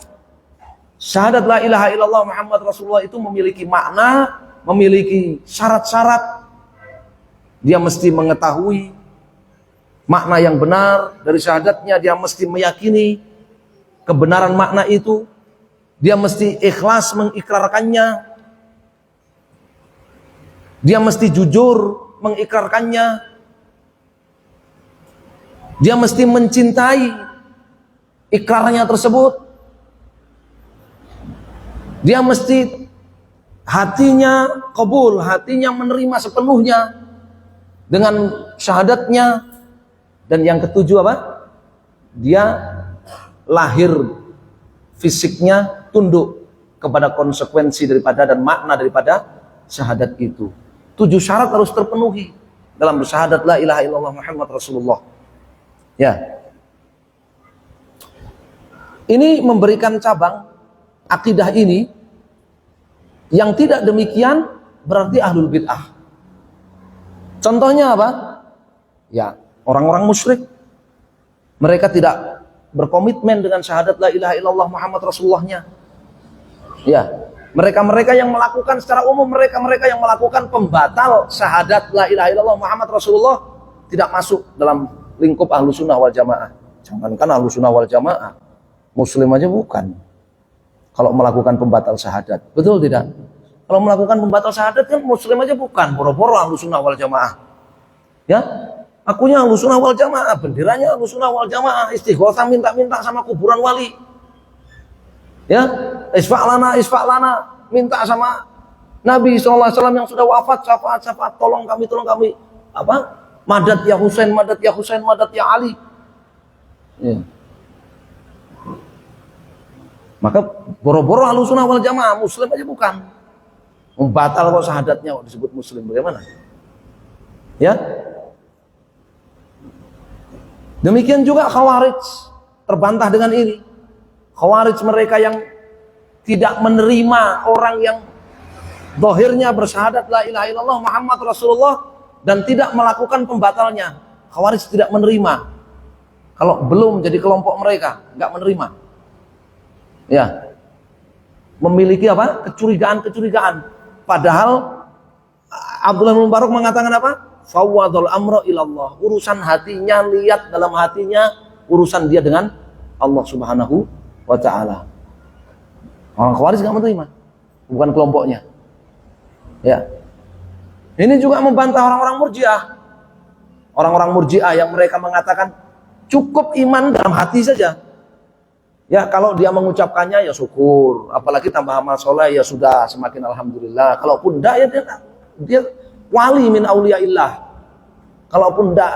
syahadat la ilaha illallah Muhammad Rasulullah itu memiliki makna, memiliki syarat-syarat. Dia mesti mengetahui makna yang benar dari syahadatnya, dia mesti meyakini kebenaran makna itu, dia mesti ikhlas mengikrarkannya, dia mesti jujur mengikrarkannya, dia mesti mencintai ikrarnya tersebut. Dia mesti hatinya qabul, hatinya menerima sepenuhnya dengan syahadatnya. Dan yang ketujuh apa? Dia lahir fisiknya tunduk kepada konsekuensi daripada dan makna daripada syahadat itu. 7 syarat harus terpenuhi. dalam bersyahadat la ilaha illallah Muhammad Rasulullah. Ya. Ini memberikan cabang akidah ini. Yang tidak demikian berarti ahlul bid'ah. Contohnya apa? Ya, orang-orang musyrik. Mereka tidak berkomitmen dengan syahadat la ilaha illallah Muhammad Rasulullahnya. Ya, mereka-mereka yang melakukan secara umum, mereka-mereka yang melakukan pembatal syahadat la ilaha illallah Muhammad Rasulullah tidak masuk dalam lingkup ahlu sunnah wal jamaah. Jangankan ahlu sunnah wal jamaah, muslim aja bukan. Kalau melakukan pembatal syahadat, betul tidak? Kalau melakukan pembatal syahadat kan muslim aja bukan, boro-boro ahlu sunnah wal jamaah. Ya, akunya ahlu sunnah wal jamaah, benderanya ahlu sunnah wal jamaah, istighosah minta-minta sama kuburan wali. Ya, isfa'lana, minta sama Nabi SAW yang sudah wafat, syafaat, tolong kami, apa? Madad ya Husain, madad ya Husain, madad ya Ali. Ya. Maka boro-boro ahlussunnah wal jamaah, muslim aja bukan. Membatal kok syahadatnya kok disebut muslim, bagaimana? Ya. Demikian juga Khawarij terbantah dengan ini. Khawarij mereka yang tidak menerima orang yang zahirnya bersyahadat la ilaha illallah Muhammad Rasulullah dan tidak melakukan pembatalnya. Khawarij tidak menerima. Kalau belum jadi kelompok mereka, enggak menerima. Ya, memiliki apa? Kecurigaan. Padahal Abdullah bin Mubarak mengatakan apa? Fawwadul amra ilallah. Urusan hatinya, lihat dalam hatinya, urusan dia dengan Allah Subhanahu wa ta'ala. Orang Khawarij nggak menerima, bukan kelompoknya. Ya. Ini juga membantah orang-orang Murji'ah. Orang-orang Murji'ah yang mereka mengatakan cukup iman dalam hati saja. Ya, kalau dia mengucapkannya ya syukur, apalagi tambah amal soleh ya sudah, semakin alhamdulillah. Kalaupun enggak ya dia wali min auliyaillah. Kalaupun enggak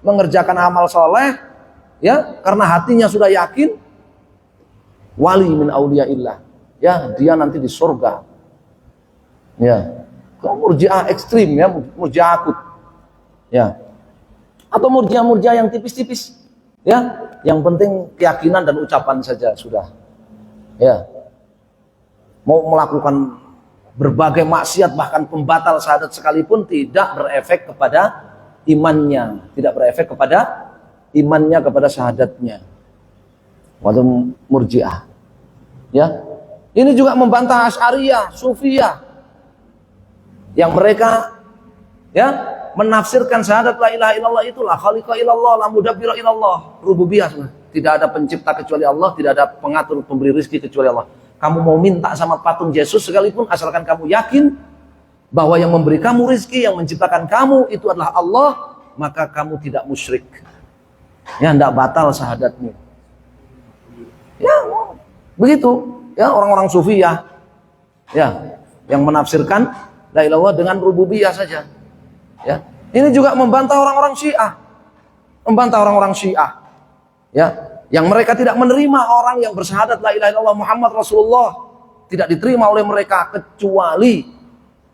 mengerjakan amal soleh, ya karena hatinya sudah yakin, wali min auliyaillah. Ya, dia nanti di surga. Ya, kalau Murji'ah ekstrim ya, Murji'ah akut. Ya, atau Murji'ah yang tipis-tipis. Ya, yang penting keyakinan dan ucapan saja sudah. Ya, mau melakukan berbagai maksiat bahkan pembatal syahadat sekalipun tidak berefek kepada imannya, tidak berefek kepada imannya kepada syahadatnya. Walau Murji'ah. Ya, ini juga membantah Asy'ariyah, Sufiyah, yang mereka ya menafsirkan syahadat la ilaha illallah itulah khaliqa illallah, la mudabbira illallah, rububiyah. Tidak ada pencipta kecuali Allah, tidak ada pengatur pemberi rezeki kecuali Allah. Kamu mau minta sama patung Yesus sekalipun, asalkan kamu yakin bahwa yang memberi kamu rezeki, yang menciptakan kamu itu adalah Allah, maka kamu tidak musyrik. Ya, tidak batal syahadatmu. Ya, begitu. Ya, orang-orang Sufiyah ya, yang menafsirkan la ilaha illallah dengan rububiyah saja. Ya, ini juga membantah orang-orang Syiah. Membantah orang-orang Syiah. Ya, yang mereka tidak menerima orang yang bersyahadat la ilaha illallah Muhammad Rasulullah, tidak diterima oleh mereka kecuali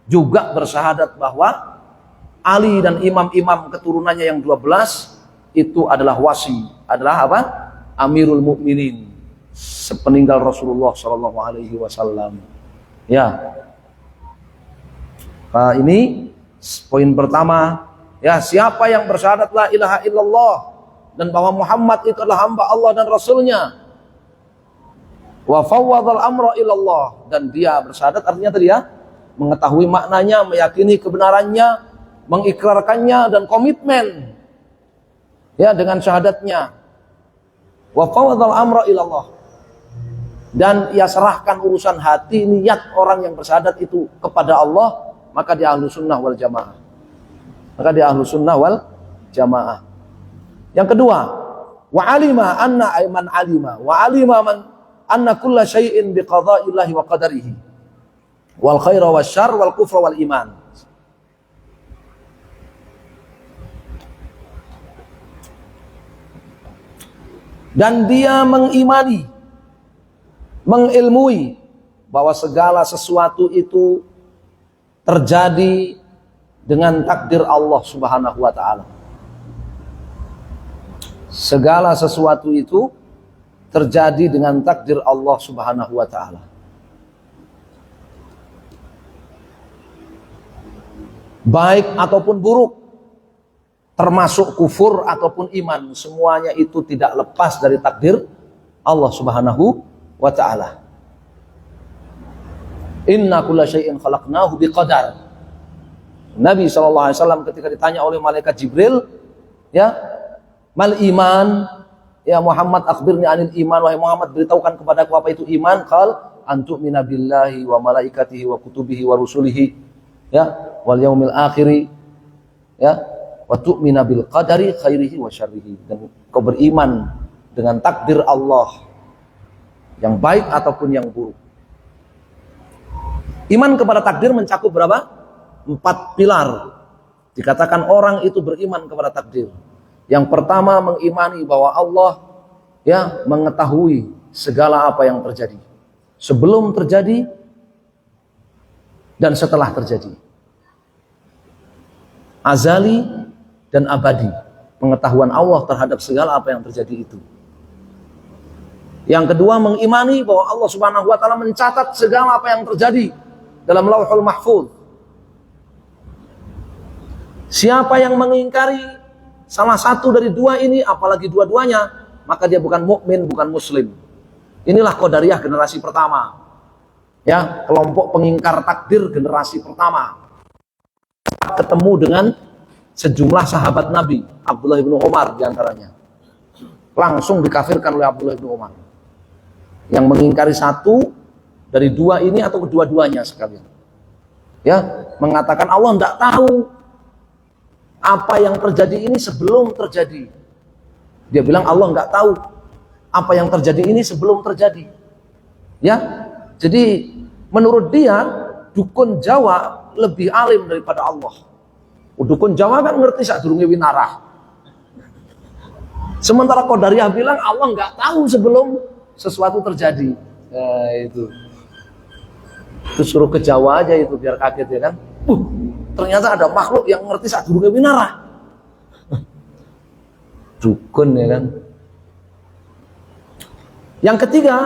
juga bersyahadat bahwa Ali dan imam-imam keturunannya yang 12 itu adalah wasi, adalah apa? Amirul Mukminin sepeninggal Rasulullah sallallahu alaihi wasallam. Ya. Nah, ini poin pertama, ya, siapa yang bersyahadat la ilaha illallah dan bahwa Muhammad itu adalah hamba Allah dan Rasulnya, wa fawwadhal amra ilallah, dan dia bersyahadat artinya tadi ya, mengetahui maknanya, meyakini kebenarannya, mengikrarkannya dan komitmen ya dengan syahadatnya. Wa fawwadhal amra ilallah, dan ia serahkan urusan hati, niat orang yang bersyahadat itu kepada Allah, maka dia ahlu sunnah wal jamaah. Maka dia ahlu sunnah wal jamaah. Yang kedua, wa alima anna man alima wa alima man anna kulla syai'in bi qada'illahi wa qadarihi wal khaira wasyarr wal kufra wal iman. Dan dia mengimani, mengilmui bahwa segala sesuatu itu terjadi dengan takdir Allah Subhanahu wa taala. Segala sesuatu itu terjadi dengan takdir Allah Subhanahu wa taala. Baik ataupun buruk, termasuk kufur ataupun iman, semuanya itu tidak lepas dari takdir Allah Subhanahu wa taala. Inna kulla syai'in khalaqnahu biqadar. Nabi SAW ketika ditanya oleh malaikat Jibril, ya, mal iman, ya Muhammad akhbirni anil iman, wahai Muhammad beritahukan kepadaku apa itu iman. Qal antu'mina billahi wa malaikatihi wa kutubihi wa rusulihi, ya, wal yaumil akhiri, ya, wa tu'mina bil qadari khairihi wa syarrihi, dan kau beriman dengan takdir Allah yang baik ataupun yang buruk. Iman kepada takdir mencakup berapa? 4 pilar. Dikatakan orang itu beriman kepada takdir. Yang pertama, mengimani bahwa Allah, ya, mengetahui segala apa yang terjadi, sebelum terjadi dan setelah terjadi. Azali dan abadi, pengetahuan Allah terhadap segala apa yang terjadi itu. Yang kedua, mengimani bahwa Allah Subhanahu wa taala mencatat segala apa yang terjadi dalam Lauhul Mahfuz. Siapa yang mengingkari salah satu dari dua ini, apalagi dua-duanya, maka dia bukan mukmin, bukan muslim. Inilah Qadariyah generasi pertama. Ya, kelompok pengingkar takdir generasi pertama. Ketemu dengan sejumlah sahabat Nabi, Abdullah bin Umar diantaranya. Langsung dikafirkan oleh Abdullah bin Umar. Yang mengingkari satu dari dua ini atau kedua-duanya sekalian. Ya, mengatakan Allah tidak tahu apa yang terjadi ini sebelum terjadi. Dia bilang Allah nggak tahu apa yang terjadi ini sebelum terjadi. Ya, jadi menurut dia dukun Jawa lebih alim daripada Allah. Dukun Jawa kan ngerti sak durunge winarah. Sementara Qadariyah bilang Allah nggak tahu sebelum sesuatu terjadi. Nah, itu suruh ke Jawa aja itu biar kaget, ya kan. Ternyata ada makhluk yang ngerti sak durunge winarah. Dukun, ya kan. Yang ketiga,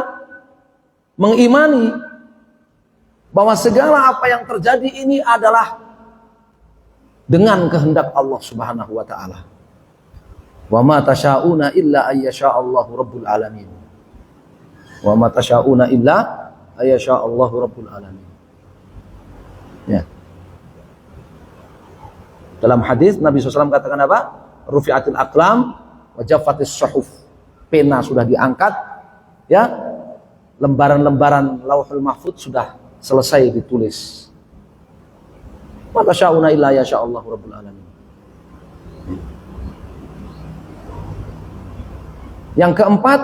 mengimani bahwa segala apa yang terjadi ini adalah dengan kehendak Allah Subhanahu wa taala. Wa ma tasyauna illa ayyasha Allahu rabbul alamin. Wa ma tasyauna illa ayyasha Allahu rabbul alamin. Ya. Dalam hadis Nabi SAW katakan apa? Rufi'atil aqlam wa jaffatis suhuf. Pena sudah diangkat, ya. Lembaran-lembaran Lauhul Mahfuz sudah selesai ditulis. Wa tasyauna illa ayyasha Allahu rabbul alamin. Yang keempat,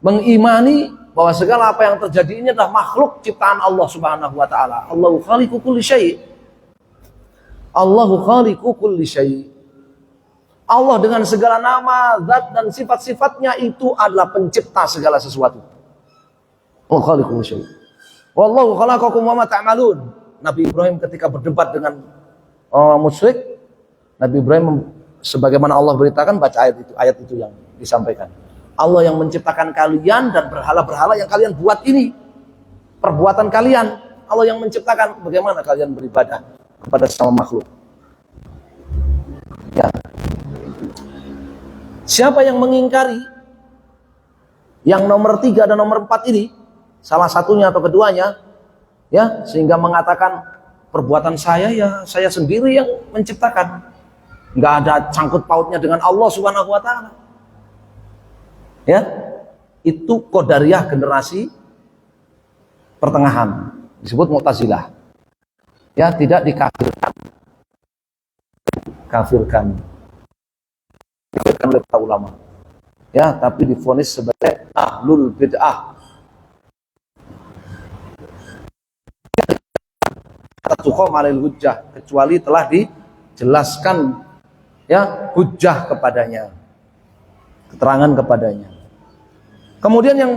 mengimani bahwa segala apa yang terjadi ini adalah makhluk ciptaan Allah Subhanahu wa taala. Allahu khaliqu kulli syai'. Allahu khaliqu kulli syai'. Allah dengan segala nama, zat dan sifat-sifatnya itu adalah pencipta segala sesuatu. Allahu khaliqu kulli syai'. Wallahu khalaqakum wa ma ta'malun. Nabi Ibrahim ketika berdebat dengan orang musyrik, Nabi Ibrahim sebagaimana Allah beritakan, baca ayat itu yang disampaikan. Allah yang menciptakan kalian dan berhala-berhala yang kalian buat ini, perbuatan kalian. Allah yang menciptakan, bagaimana kalian beribadah kepada sama makhluk. Ya. Siapa yang mengingkari yang nomor 3 dan nomor 4 ini, salah satunya atau keduanya, ya, sehingga mengatakan perbuatan saya, ya saya sendiri yang menciptakan, nggak ada sangkut pautnya dengan Allah Subhanahu wa taala. Ya, itu Qadariyah generasi pertengahan, disebut Mu'tazilah. Ya, tidak dikafirkan. Kafirkan oleh para ulama. Ya, tapi divonis sebagai ahlul bid'ah. Tuqam alil hujjah, kecuali telah dijelaskan, ya, hujjah kepadanya, keterangan kepadanya. Kemudian yang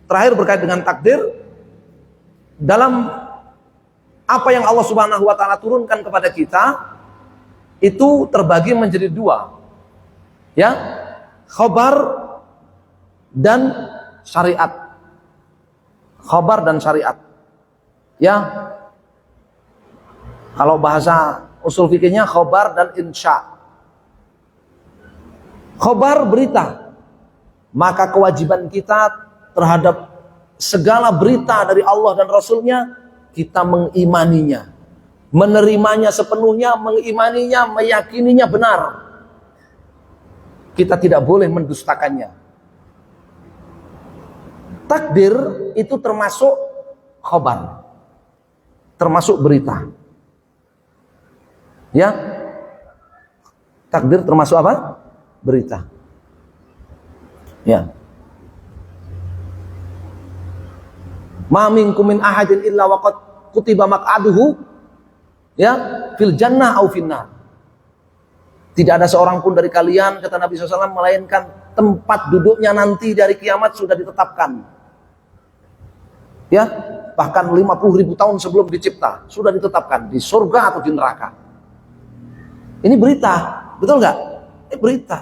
terakhir berkait dengan takdir, dalam Apa yang Allah Subhanahu wa taala turunkan kepada kita itu terbagi menjadi dua. Ya, khabar dan syariat. Khabar dan syariat. Ya. Kalau bahasa usul fikihnya khabar dan insya. Khabar berita. Maka kewajiban kita terhadap segala berita dari Allah dan Rasulnya, kita mengimaninya, menerimanya sepenuhnya, mengimaninya, meyakininya benar. Kita tidak boleh mendustakannya. Takdir itu termasuk khabar, termasuk berita. Ya, takdir termasuk apa? Berita. Ya. Ma minkum min ahadin illa waqad kutiba maq'aduhu ya fil jannah au finnar. Tidak ada seorang pun dari kalian, kata Nabi SAW, melainkan tempat duduknya nanti dari kiamat sudah ditetapkan. Ya, bahkan 50.000 tahun sebelum dicipta sudah ditetapkan di surga atau di neraka. Ini berita, betul nggak? Ini berita.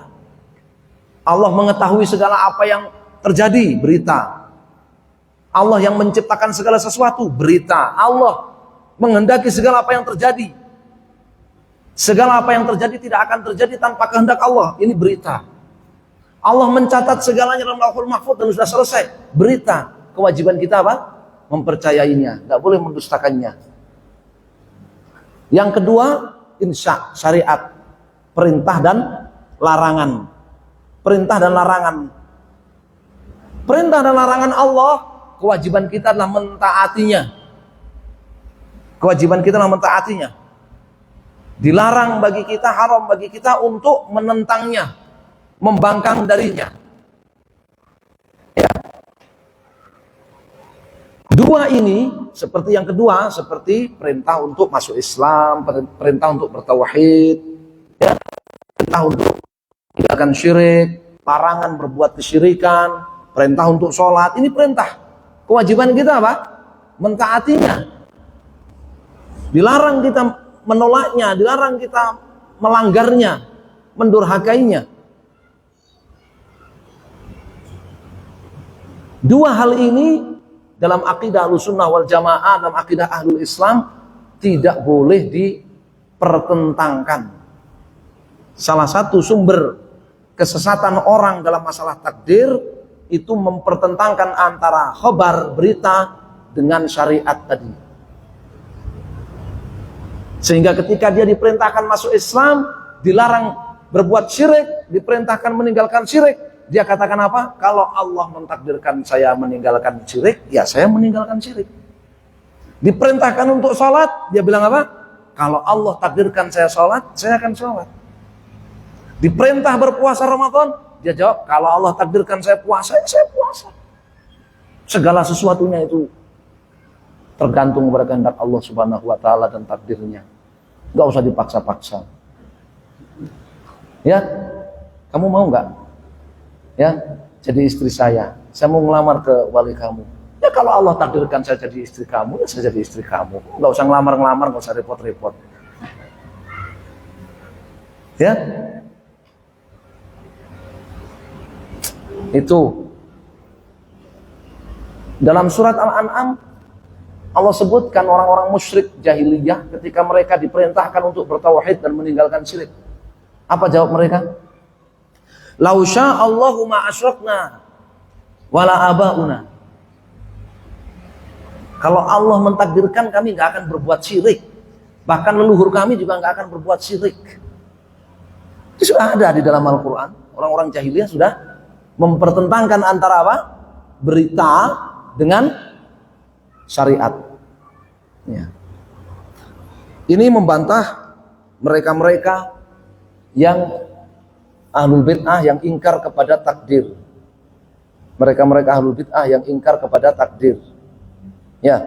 Allah mengetahui segala apa yang terjadi, berita. Allah yang menciptakan segala sesuatu, berita. Allah menghendaki segala apa yang terjadi. Segala apa yang terjadi tidak akan terjadi tanpa kehendak Allah. Ini berita. Allah mencatat segalanya dalam Lauhul Mahfuz dan sudah selesai. Berita. Kewajiban kita apa? Mempercayainya. Tidak boleh mendustakannya. Yang kedua, insya, syariat. Perintah dan larangan. Perintah dan larangan. Perintah dan larangan Allah, kewajiban kita adalah mentaatinya. Kewajiban kita adalah mentaatinya. Dilarang bagi kita, haram bagi kita untuk menentangnya, membangkang darinya. Ya. Dua ini, seperti yang kedua, seperti perintah untuk masuk Islam, perintah untuk bertauhid, ya. Perintah untuk meninggalkan syirik, larangan berbuat kesyirikan, perintah untuk sholat, ini perintah. Kewajiban kita apa? Mentaatinya. Dilarang kita menolaknya, dilarang kita melanggarnya, mendurhakainya. Dua hal ini dalam akidah Ahlussunnah wal Jamaah, dalam akidah Ahlul Islam tidak boleh dipertentangkan. Salah satu sumber kesesatan orang dalam masalah takdir itu mempertentangkan antara khabar, berita, dengan syariat tadi. Sehingga ketika dia diperintahkan masuk Islam, dilarang berbuat syirik, diperintahkan meninggalkan syirik, dia katakan apa? Kalau Allah mentakdirkan saya meninggalkan syirik, ya saya meninggalkan syirik. Diperintahkan untuk sholat, dia bilang apa? Kalau Allah takdirkan saya sholat, saya akan sholat. Diperintah berpuasa Ramadan, dia jawab, kalau Allah takdirkan saya puasa, ya saya puasa. Segala sesuatunya itu tergantung kepada kehendak Allah Subhanahu wa taala dan takdirnya. Enggak usah dipaksa-paksa. Ya, kamu mau enggak? Ya, jadi istri saya. Saya mau ngelamar ke wali kamu. Ya kalau Allah takdirkan saya jadi istri kamu, ya saya jadi istri kamu. Enggak usah ngelamar-ngelamar, enggak usah repot-repot. Ya. Itu dalam surat Al-An'am Allah sebutkan orang-orang musyrik jahiliyah ketika mereka diperintahkan untuk bertauhid dan meninggalkan syirik. Apa jawab mereka? Lau sya'allahu ma asyrakna wala abauna. Kalau Allah mentakdirkan kami enggak akan berbuat syirik, bahkan leluhur kami juga enggak akan berbuat syirik. Itu sudah ada di dalam Al-Qur'an. Orang-orang jahiliyah sudah mempertentangkan antara apa? Berita dengan syariat. Ya. Ini membantah mereka-mereka yang ahlul bid'ah yang ingkar kepada takdir. Mereka-mereka ahlul bid'ah yang ingkar kepada takdir. Ya.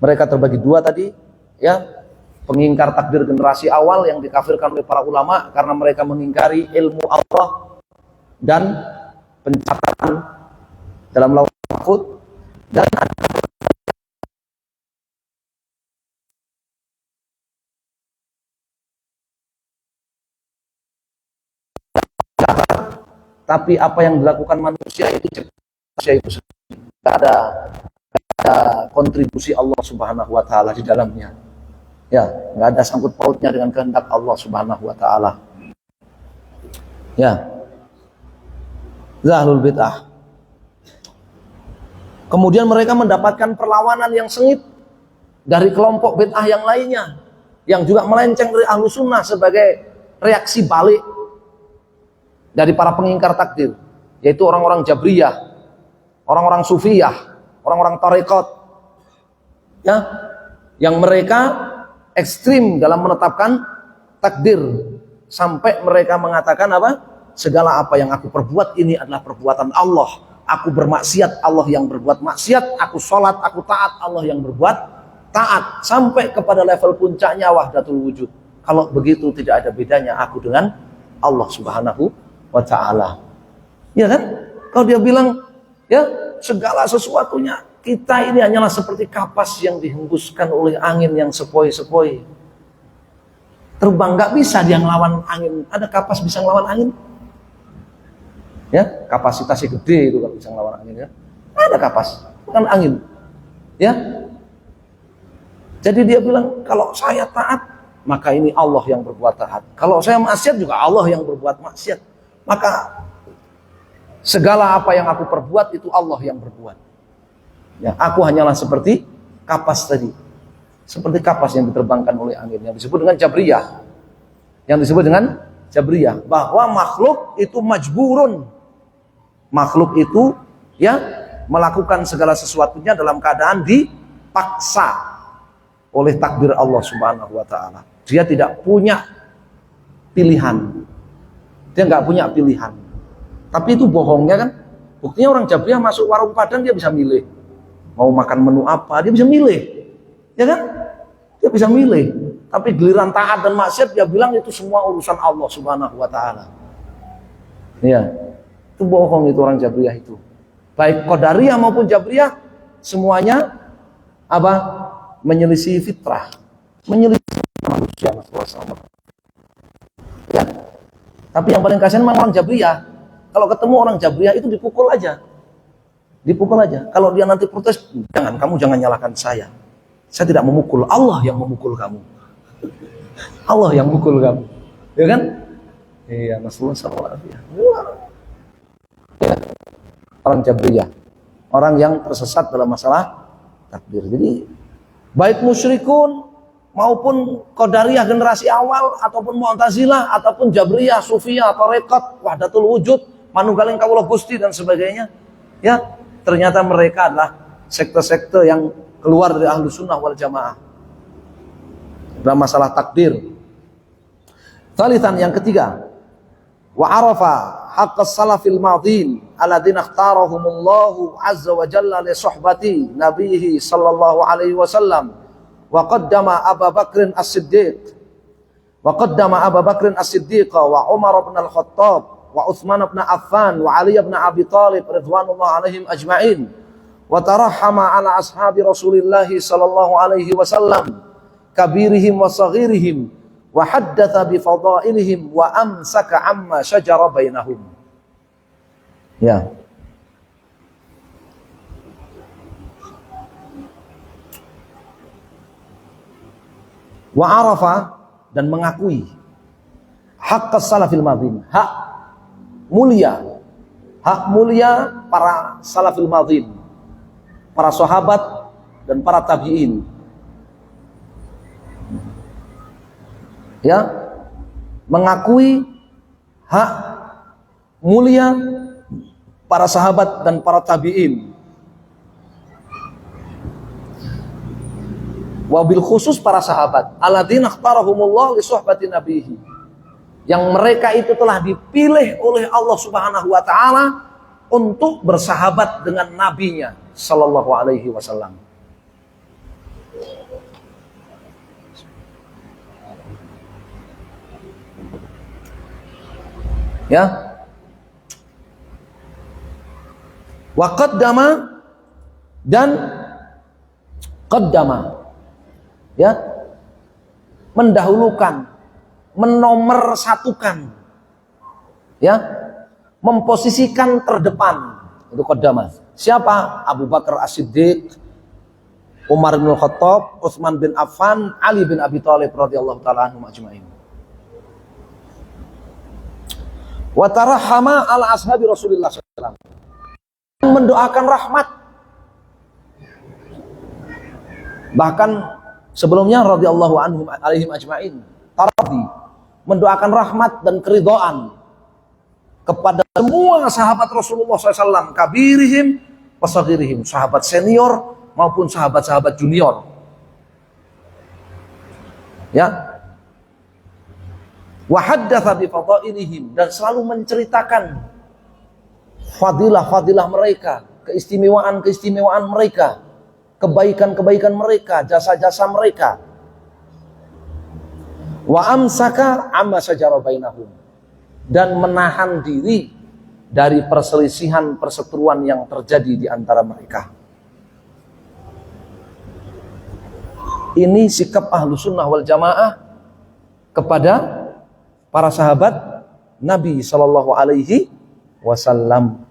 Mereka terbagi dua tadi, ya. Pengingkar takdir generasi awal yang dikafirkan oleh para ulama karena mereka mengingkari ilmu Allah dan pencatatan dalam Lauhul Mahfuz, dan Tapi apa yang dilakukan manusia itu tidak ada kontribusi Allah Subhanahu wa taala di dalamnya. Ya, nggak ada sangkut pautnya dengan kehendak Allah Subhanahu wa taala. Ya. Zahlul bid'ah. Kemudian mereka mendapatkan perlawanan yang sengit dari kelompok bid'ah yang lainnya yang juga melenceng dari ahlu sunnah sebagai reaksi balik dari para pengingkar takdir, yaitu orang-orang Jabriyah, orang-orang Sufiyah, orang-orang Tarekat, ya, yang mereka ekstrim dalam menetapkan takdir sampai mereka mengatakan apa? Segala apa yang aku perbuat ini adalah perbuatan Allah. Aku bermaksiat, Allah yang berbuat maksiat. Aku sholat, aku taat, Allah yang berbuat taat. Sampai kepada level puncaknya wahdatul wujud. Kalau begitu tidak ada bedanya aku dengan Allah Subhanahu wa ta'ala. Ya kan? Kalau dia bilang, ya, segala sesuatunya, kita ini hanyalah seperti kapas yang dihembuskan oleh angin yang sepoi-sepoi. Terbang, nggak bisa dia ngelawan angin. Ada kapas bisa ngelawan angin? Ya, kapasitasnya gede itu kalau bisa ngelawan angin, ya. Ada kapas, bukan angin. Ya. Jadi dia bilang, kalau saya taat, maka ini Allah yang berbuat taat. Kalau saya maksiat juga Allah yang berbuat maksiat. Maka segala apa yang aku perbuat itu Allah yang berbuat. Ya, aku hanyalah seperti kapas tadi. Seperti kapas yang diterbangkan oleh angin, yang disebut dengan Jabriyah. Yang disebut dengan Jabriyah, bahwa makhluk itu majburun. Makhluk itu, ya, melakukan segala sesuatunya dalam keadaan dipaksa oleh takdir Allah Subhanahu wa ta'ala. Dia tidak punya pilihan. Dia nggak punya pilihan. Tapi itu bohongnya kan. Buktinya orang Jabriyah masuk warung Padang, dia bisa milih. Mau makan menu apa, dia bisa milih. Ya kan? Dia bisa milih. Tapi giliran taat dan maksiat, dia bilang itu semua urusan Allah Subhanahu wa ta'ala. Ya. Itu bohong itu orang Jabriyah itu. Baik Qadariyah maupun Jabriyah, semuanya apa? Menyelisih fitrah, menyelisih manusia. Ya. Tapi yang paling kasihan memang orang Jabriyah. Kalau ketemu orang Jabriyah itu dipukul aja. Dipukul aja. Kalau dia nanti protes, kamu jangan nyalahkan saya. Saya tidak memukul, Allah yang memukul kamu. Allah yang memukul kamu. Ya kan? Iya, Rasulullah sallallahu alaihi wasallam. Ya. Orang Jabriyah, orang yang tersesat dalam masalah takdir. Jadi baik musyrikun maupun Qadariyah generasi awal, ataupun Mu'tazilah, ataupun Jabriyah, Sufiyah, Tarekat, Wahdatul Wujud, Manunggaling Kawula Gusti dan sebagainya, ya, ternyata mereka adalah sekte-sekte yang keluar dari ahlu sunnah wal jamaah dalam masalah takdir. Thalithan, yang ketiga, wa arafa haqqas salafil madin alladzina ikhtarahumullahu azza wa jalla li suhbati nabiyhi sallallahu alaihi wasallam wa qaddama Abu Bakrin as-Siddiq wa Umar bin al-Khattab wa Utsman bin Affan wa Ali bin Abi Thalib ridwanullah alaihim ajma'in wa tarahhama ala ashabi Rasulillah sallallahu alaihi wasallam kabirihim wa saghirihim wa haddatha bi fadailihim wa amsaka amma syajara bainahum. Ya. Wa arafa, dan mengakui haqqas salafil madin, hak mulia para salafil madin, para sahabat dan para tabi'in. Ya, mengakui hak mulia para sahabat dan para tabi'in. Wabil khusus para sahabat alladzina ikhtarahumullah li suhbati nabihi, yang mereka itu telah dipilih oleh Allah Subhanahu wa taala untuk bersahabat dengan nabinya sallallahu alaihi wasallam. Ya, wa qaddama, dan qaddama, ya, mendahulukan, menomorsatukan, ya, memposisikan terdepan. Itu qaddamah. Siapa? Abu Bakar As-Siddiq, Umar bin Khattab, Utsman bin Affan, Ali bin Abi Thalib radhiyallahu taala anhum ajmain. Wa tarahama ala ashabi Rasulillah sallallahu alaihi wasallam. Mendoakan rahmat. Bahkan sebelumnya radhiyallahu anhum alaihim ajmain, taradi, mendoakan rahmat dan keridhaan kepada semua sahabat Rasulullah SAW, kabirihim, wasaghirihim, sahabat senior maupun sahabat-sahabat junior. Ya. Wa haddatsa bi fadailihim, dan selalu menceritakan fadilah-fadilah mereka, keistimewaan-keistimewaan mereka, kebaikan-kebaikan mereka, jasa-jasa mereka. Wa amsaka amma sajara bainahum, dan menahan diri dari perselisihan perseteruan yang terjadi di antara mereka. Ini sikap Ahlus Sunnah wal Jamaah kepada para sahabat Nabi Shallallahu Alaihi Wasallam,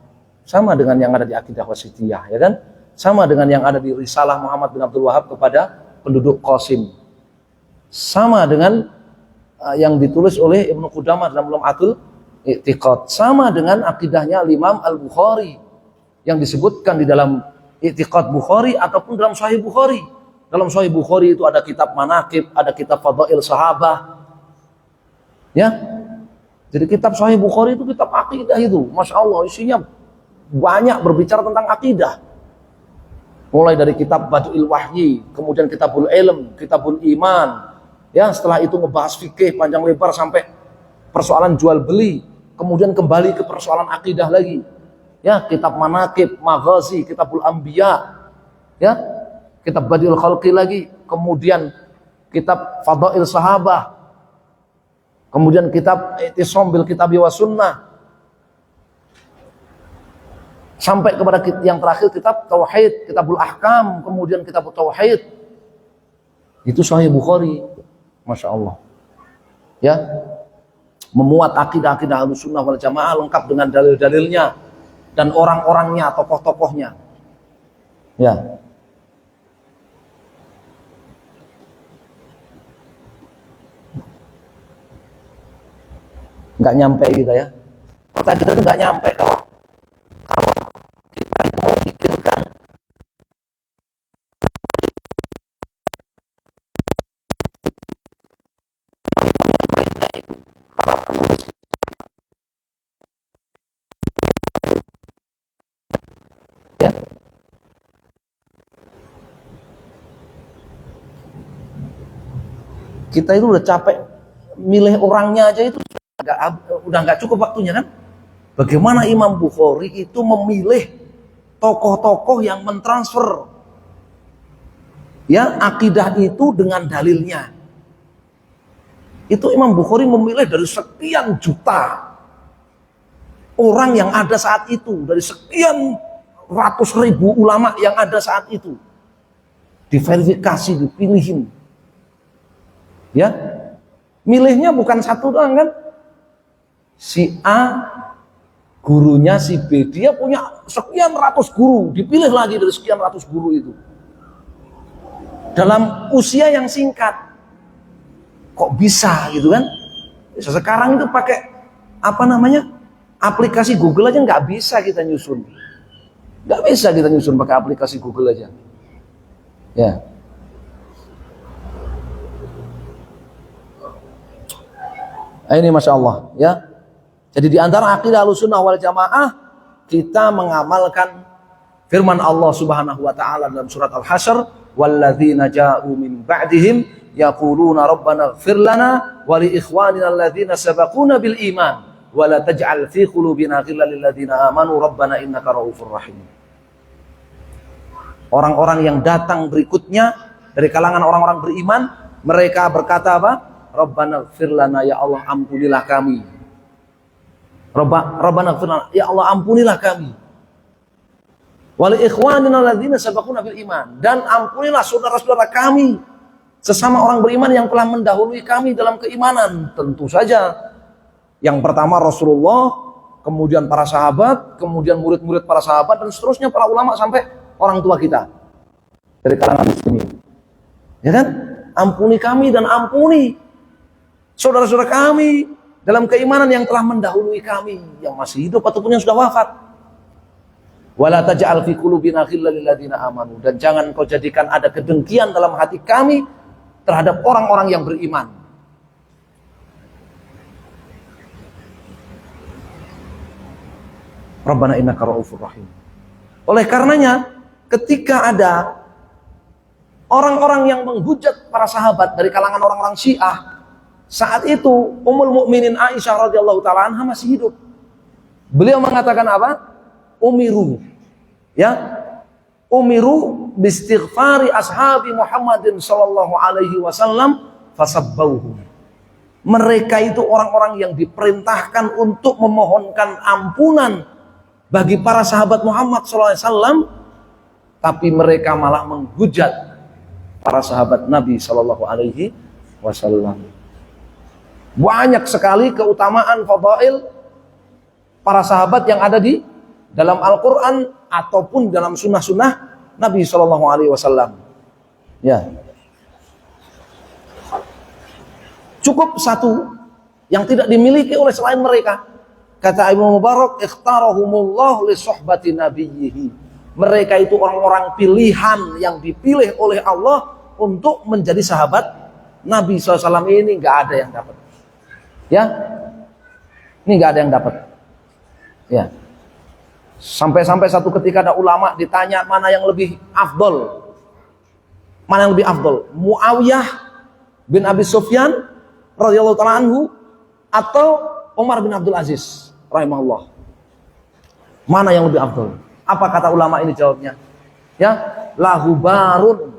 sama dengan yang ada di Aqidah Wasithiyah, ya kan? Sama dengan yang ada di Risalah Muhammad bin Abdul Wahab kepada penduduk Qasim, sama dengan yang ditulis oleh Ibnu Qudamah dalam Lum'atul I'tiqad, sama dengan akidahnya Imam Al-Bukhari yang disebutkan di dalam I'tiqad Bukhari ataupun dalam Sahih Bukhari. Dalam Sahih Bukhari itu ada kitab Manaqib, ada kitab Fadail Sahabah. Ya. Jadi kitab Sahih Bukhari itu kitab akidah itu, Masya Allah, isinya banyak berbicara tentang akidah. Mulai dari kitab Badul Wahyi, kemudian kitabul Ilm, kitabul Iman. Ya, setelah itu ngebahas fikih panjang lebar sampai persoalan jual beli, kemudian kembali ke persoalan akidah lagi. Ya, kitab Manaqib, Maghazi, kitabul Anbiya. Ya, kitab Badiul Khalqi lagi, kemudian kitab Fadail Sahabah, kemudian kitab I'tisam bil Kitabi was Sunnah, sampai kepada yang terakhir kitab Tauhid, kitabul Ahkam, kemudian kitab Tauhid. Itu Sahih Bukhari, Masya Allah. Ya, memuat akidah-akidah Ahlus Sunnah wal Jamaah lengkap dengan dalil-dalilnya dan orang-orangnya, tokoh-tokohnya. Ya. Nggak nyampe kita ya. Kota kita tuh nggak nyampe kalau kita itu mau pikirkan ya. Kita itu udah capek milih orangnya aja, itu udah nggak cukup waktunya kan? Bagaimana Imam Bukhari itu memilih tokoh-tokoh yang mentransfer ya akidah itu dengan dalilnya. Itu Imam Bukhari memilih dari sekian juta orang yang ada saat itu, dari sekian ratus ribu ulama yang ada saat itu, diverifikasi, dipilihin. Ya, milihnya bukan satu doang kan? Si A gurunya si B, dia punya sekian ratus guru, dipilih lagi dari sekian ratus guru itu dalam usia yang singkat. Kok bisa gitu kan? Sekarang itu pakai apa namanya, aplikasi Google aja nggak bisa kita nyusun, nggak bisa kita nyusun pakai aplikasi Google aja. Ya. Ini Masya Allah ya. Jadi di antara akidah Ahlussunnah wal Jamaah, kita mengamalkan firman Allah Subhanahu wa taala dalam surat Al-Hasyr, walladzina ja'u min ba'dihim yaquluna rabbana ighfir lana wa li ikhwanina alladzina sabaquna bil iman wa la taj'al fi qulubina ghillan lil ladzina amanu rabbana innaka ra'ufur rahim. Orang-orang yang datang berikutnya dari kalangan orang-orang beriman, mereka berkata apa? Rabbana ighfir lana, ya Allah ampunilah kami. Rabbana ighfir lana, ya Allah ampunilah kami. Wal ikhwanina alladzina sabaquna bil iman, dan ampunilah saudara-saudara kami sesama orang beriman yang telah mendahului kami dalam keimanan. Tentu saja yang pertama Rasulullah, kemudian para sahabat, kemudian murid-murid para sahabat, dan seterusnya para ulama sampai orang tua kita dari kalangan muslimin. Ya kan? Ampuni kami dan ampuni saudara-saudara kami dalam keimanan yang telah mendahului kami, yang masih hidup ataupun yang sudah wafat. Wala taj'al fi qulubina ghillan lil ladzina amanu, dan jangan kau jadikan ada kedengkian dalam hati kami terhadap orang-orang yang beriman. Rabbana innaka ra'ufur rahim. Oleh karenanya, ketika ada orang-orang yang menghujat para sahabat dari kalangan orang-orang Syiah, saat itu Ummul Mukminin Aisyah radhiyallahu taala anha masih hidup. Beliau mengatakan apa? Umiru bistighfari ashabi Muhammadin sallallahu alaihi wasallam fasabbauhum. Mereka itu orang-orang yang diperintahkan untuk memohonkan ampunan bagi para sahabat Muhammad sallallahu alaihi wasallam, tapi mereka malah menghujat para sahabat Nabi sallallahu alaihi wasallam. Banyak sekali keutamaan fadail para sahabat yang ada di dalam Al-Quran ataupun dalam sunnah-sunnah Nabi Shallallahu Alaihi Wasallam. Ya, cukup satu yang tidak dimiliki oleh selain mereka. Kata Ibnu Mubarak, ikhtarahumullah li suhbati nabiyhi. Mereka itu orang-orang pilihan yang dipilih oleh Allah untuk menjadi sahabat Nabi SAW. Ini nggak ada yang dapat. Ya, ini nggak ada yang dapat. Ya. Sampai-sampai satu ketika ada ulama ditanya mana yang lebih afdol. Mana yang lebih afdol? Muawiyah bin Abi Sufyan radhiyallahu ta'ala anhu atau Umar bin Abdul Aziz rahimahullah. Mana yang lebih afdol? Apa kata ulama ini jawabnya? Ya, lahu barun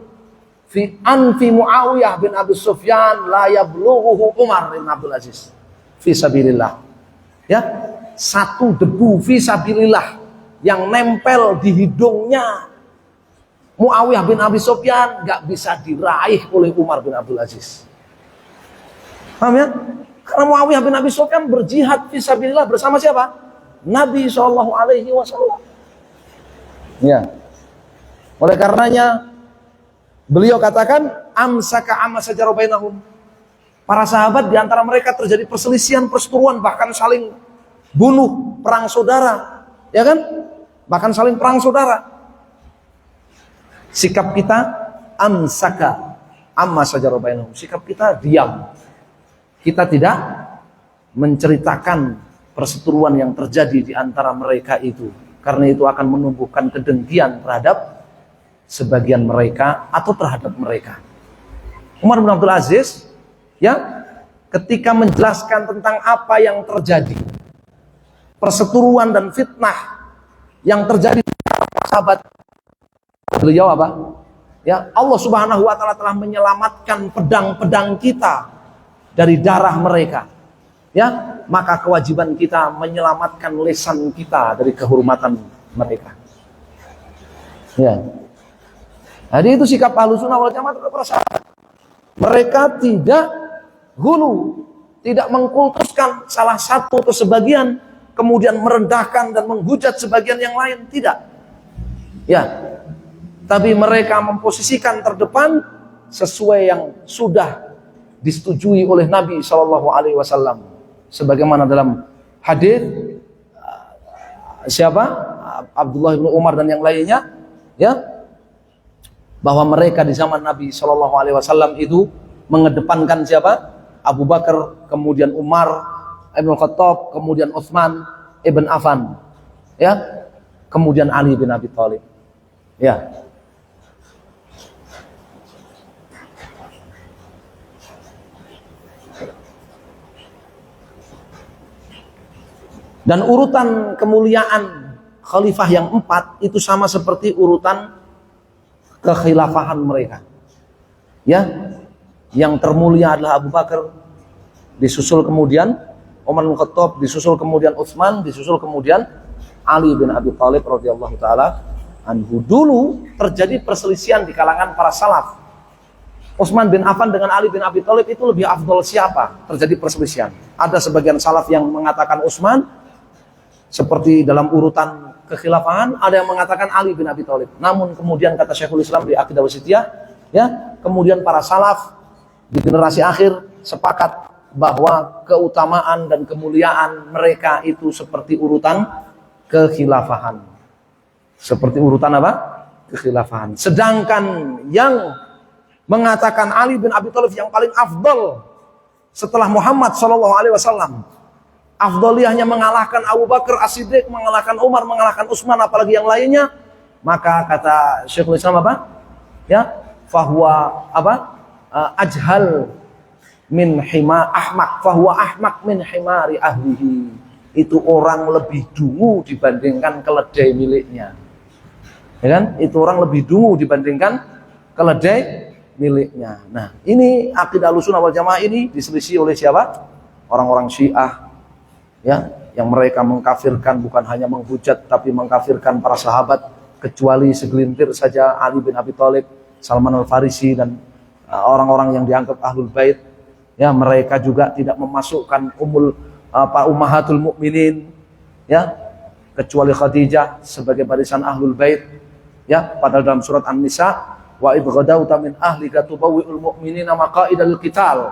fi anfi Muawiyah bin Abi Sufyan la yablughuhu Umar bin Abdul Aziz fi sabilillah. Ya, satu debu fi sabilillah yang nempel di hidungnya Muawiyah bin Abi Sufyan gak bisa diraih oleh Umar bin Abdul Aziz. Paham ya? Karena Muawiyah bin Abi Sufyan berjihad fisabilillah bersama siapa? Nabi Shallallahu Alaihi Wasallam. Ya. Oleh karenanya beliau katakan amsaka amma sajara bainahum. Para sahabat di antara mereka terjadi perselisihan, perseteruan, bahkan saling bunuh, perang saudara, ya kan? Bahkan saling perang saudara. Sikap kita amsaka amma sajara bainahum. Sikap kita diam. Kita tidak menceritakan perseteruan yang terjadi di antara mereka itu, karena itu akan menumbuhkan kedengkian terhadap sebagian mereka atau terhadap mereka. Umar bin Abdul Aziz ya, ketika menjelaskan tentang apa yang terjadi, perseteruan dan fitnah yang terjadi para sahabat, beliau apa? Ya, Allah Subhanahu wa taala telah menyelamatkan pedang-pedang kita dari darah mereka. Ya, maka kewajiban kita menyelamatkan lisan kita dari kehormatan mereka. Ya. Jadi itu sikap Ahlussunnah wal Jamaah terhadap para sahabat. Mereka tidak gulu, tidak mengkultuskan salah satu atau sebagian, kemudian merendahkan dan menghujat sebagian yang lain, tidak. Ya. Tapi mereka memposisikan terdepan sesuai yang sudah disetujui oleh Nabi Shallallahu Alaihi Wasallam, sebagaimana dalam hadis siapa Abdullah bin Umar dan yang lainnya, ya, bahwa mereka di zaman Nabi Shallallahu Alaihi Wasallam itu mengedepankan siapa? Abu Bakar, kemudian Umar Ibn Khattab, kemudian Utsman Ibn Affan, ya, kemudian Ali bin Abi Thalib, ya. Dan urutan kemuliaan khalifah yang 4 itu sama seperti urutan kekhilafahan mereka. Ya, yang termulia adalah Abu Bakar, disusul kemudian Umar bin Khattab, disusul kemudian Utsman, disusul kemudian Ali bin Abi Thalib radhiyallahu taala anhu. Dulu terjadi perselisihan di kalangan para salaf. Utsman bin Affan dengan Ali bin Abi Thalib itu lebih afdol siapa? Terjadi perselisihan. Ada sebagian salaf yang mengatakan Utsman, seperti dalam urutan kekhilafahan ada yang mengatakan Ali bin Abi Thalib. Namun kemudian kata Syekhul Islam di Aqidah Wasithiyah, ya, kemudian para salaf di generasi akhir sepakat bahwa keutamaan dan kemuliaan mereka itu seperti urutan kekhilafahan. Seperti urutan apa? Kekhilafahan. Sedangkan yang mengatakan Ali bin Abi Thalib yang paling afdal setelah Muhammad SAW, afdaliyahnya mengalahkan Abu Bakar As-Siddiq, mengalahkan Umar, mengalahkan Utsman, apalagi yang lainnya, maka kata Syekhul Islam apa? Ya, fahuwa apa? Ajhal min hima ahmak, fahuwa ahmak min himari ahlihi. Itu orang lebih dungu dibandingkan keledai miliknya. Ya kan? Itu orang lebih dungu dibandingkan keledai miliknya. Nah, ini akidah Ahlussunnah wal Jamaah ini diselisih oleh siapa? Orang-orang Syiah, ya, yang mereka mengkafirkan, bukan hanya menghujat tapi mengkafirkan para sahabat, kecuali segelintir saja Ali bin Abi Thalib, Salman Al-Farisi dan orang-orang yang dianggap Ahlul Bait. Ya, mereka juga tidak memasukkan ummahatul mukminin, ya, kecuali Khadijah sebagai barisan Ahlul Bait. Ya, padahal dalam surat An-Nisa, wa idh ghadawta min ahlika tubawwi'ul mu'minina maqa'idal qital.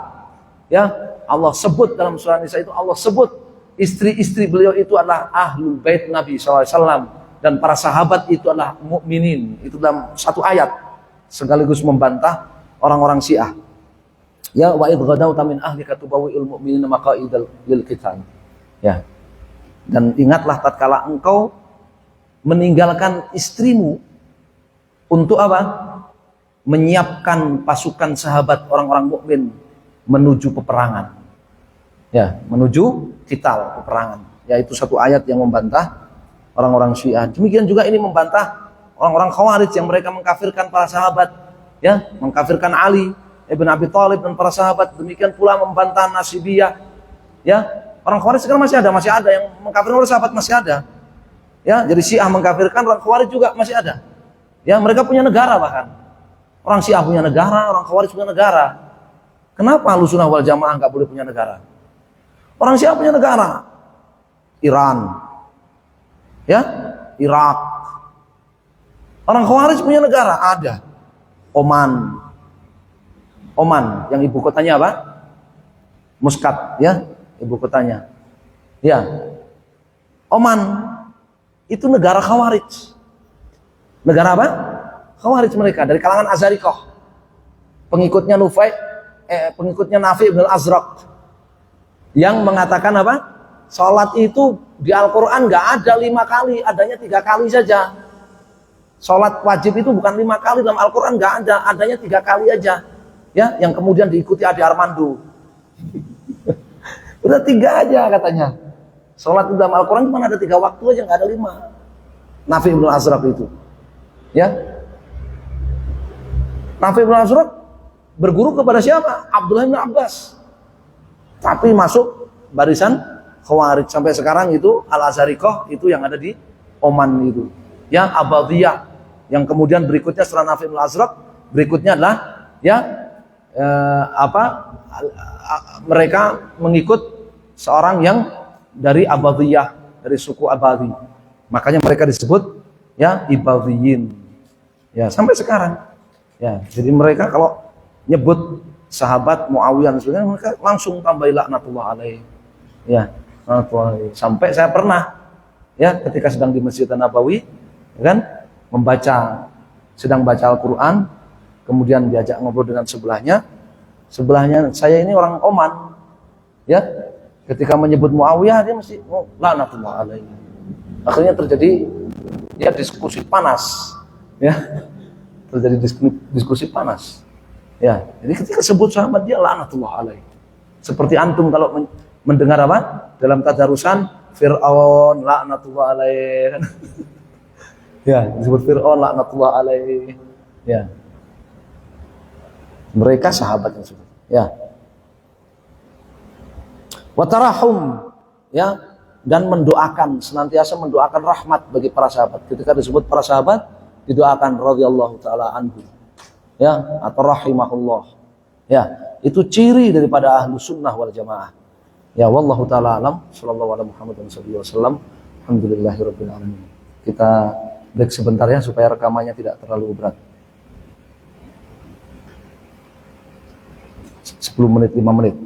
Ya, Allah sebut dalam surat An-Nisa itu, Allah sebut istri-istri beliau itu adalah Ahlul Bait Nabi SAW, dan para sahabat itu adalah mukminin. Itu dalam satu ayat, sekaligus membantah orang-orang Syiah. Ya, wa idh ghadawta min ahlika tubawwi'ul mu'minina maqa'idal qital. Ya. Dan ingatlah tatkala engkau meninggalkan istrimu untuk apa? Menyiapkan pasukan sahabat orang-orang mukmin menuju peperangan. Ya, menuju qital, peperangan. Ya, itu satu ayat yang membantah orang-orang Syiah. Demikian juga ini membantah orang-orang Khawarij yang mereka mengkafirkan para sahabat, ya, mengkafirkan Ali Ibn Abi Thalib dan para sahabat. Demikian pula membantah Nasibiyah. Ya, orang Khawarij sekarang masih ada yang mengkafirkan para sahabat, masih ada. Ya, jadi Syiah mengkafirkan, orang Khawarij juga masih ada. Ya, mereka punya negara bahkan. Orang Syiah punya negara, orang Khawarij punya negara. Kenapa Ahlussunnah wal Jamaah nggak boleh punya negara? Orang Syiah punya negara. Iran. Ya, Irak. Orang Khawarij punya negara, ada. Oman, yang ibu kotanya apa? Muscat, ya, ibu kotanya. Ya, Oman itu negara Khawarij. Negara apa? Khawarij mereka dari kalangan Azarikoh. Pengikutnya pengikutnya Nafi bin Azraq, yang mengatakan apa? Salat itu di Al-Quran nggak ada 5 kali, adanya 3 kali saja. Salat wajib itu bukan 5 kali dalam Al-Quran, nggak ada, adanya 3 kali aja. Ya, yang kemudian diikuti Ade Armando. Udah 3 aja katanya. Salat dalam Al-Quran cuma ada 3 waktu aja, nggak ada 5. Nafi bin Azraq itu, ya. Nafi bin Azraq berguru kepada siapa? Abdullah bin Abbas. Tapi masuk barisan Khawarij. Sampai sekarang itu Al-Azharikoh itu yang ada di Oman itu. Ya, Abadiyah. Yang kemudian berikutnya setelah Nafi bin Azraq, berikutnya adalah ya mereka mengikut seorang yang dari Abadiyah, dari suku Abadi. Makanya mereka disebut ya Ibadiyin. Ya, sampai sekarang. Ya, jadi mereka kalau nyebut sahabat Muawiyah sebenarnya mereka langsung tambahi laknatullah alaih. Ya, laknatullah. Sampai saya pernah ya ketika sedang di Masjid Nabawi, ya kan, sedang baca Al-Qur'an, kemudian diajak ngobrol dengan sebelahnya saya ini orang Oman, ya, ketika menyebut Muawiyah dia mesti laknatullah alaihi. Akhirnya terjadi ya diskusi panas, ya, terjadi diskusi panas, ya. Jadi ketika sebut sahabat dia laknatullah alaihi. Seperti antum kalau mendengar apa dalam tadarusan Fir'aun laknatullah alaihi, ya, disebut Fir'aun laknatullah alaihi, ya. Mereka sahabat yang sudah, ya. Watarahum, ya, dan mendoakan, senantiasa mendoakan rahmat bagi para sahabat. Ketika disebut para sahabat, didoakan radhiyallahu taala anhu, ya, atau rahimahullah. Ya, itu ciri daripada Ahlussunnah wal Jamaah. Ya, wallahu taala alam, sallallahu alaihi Muhammad sallallahu alaihi wasallam, Alhamdulillahirabbil alamin. Kita break sebentar ya supaya rekamannya tidak terlalu berat. 10 menit, 5 menit.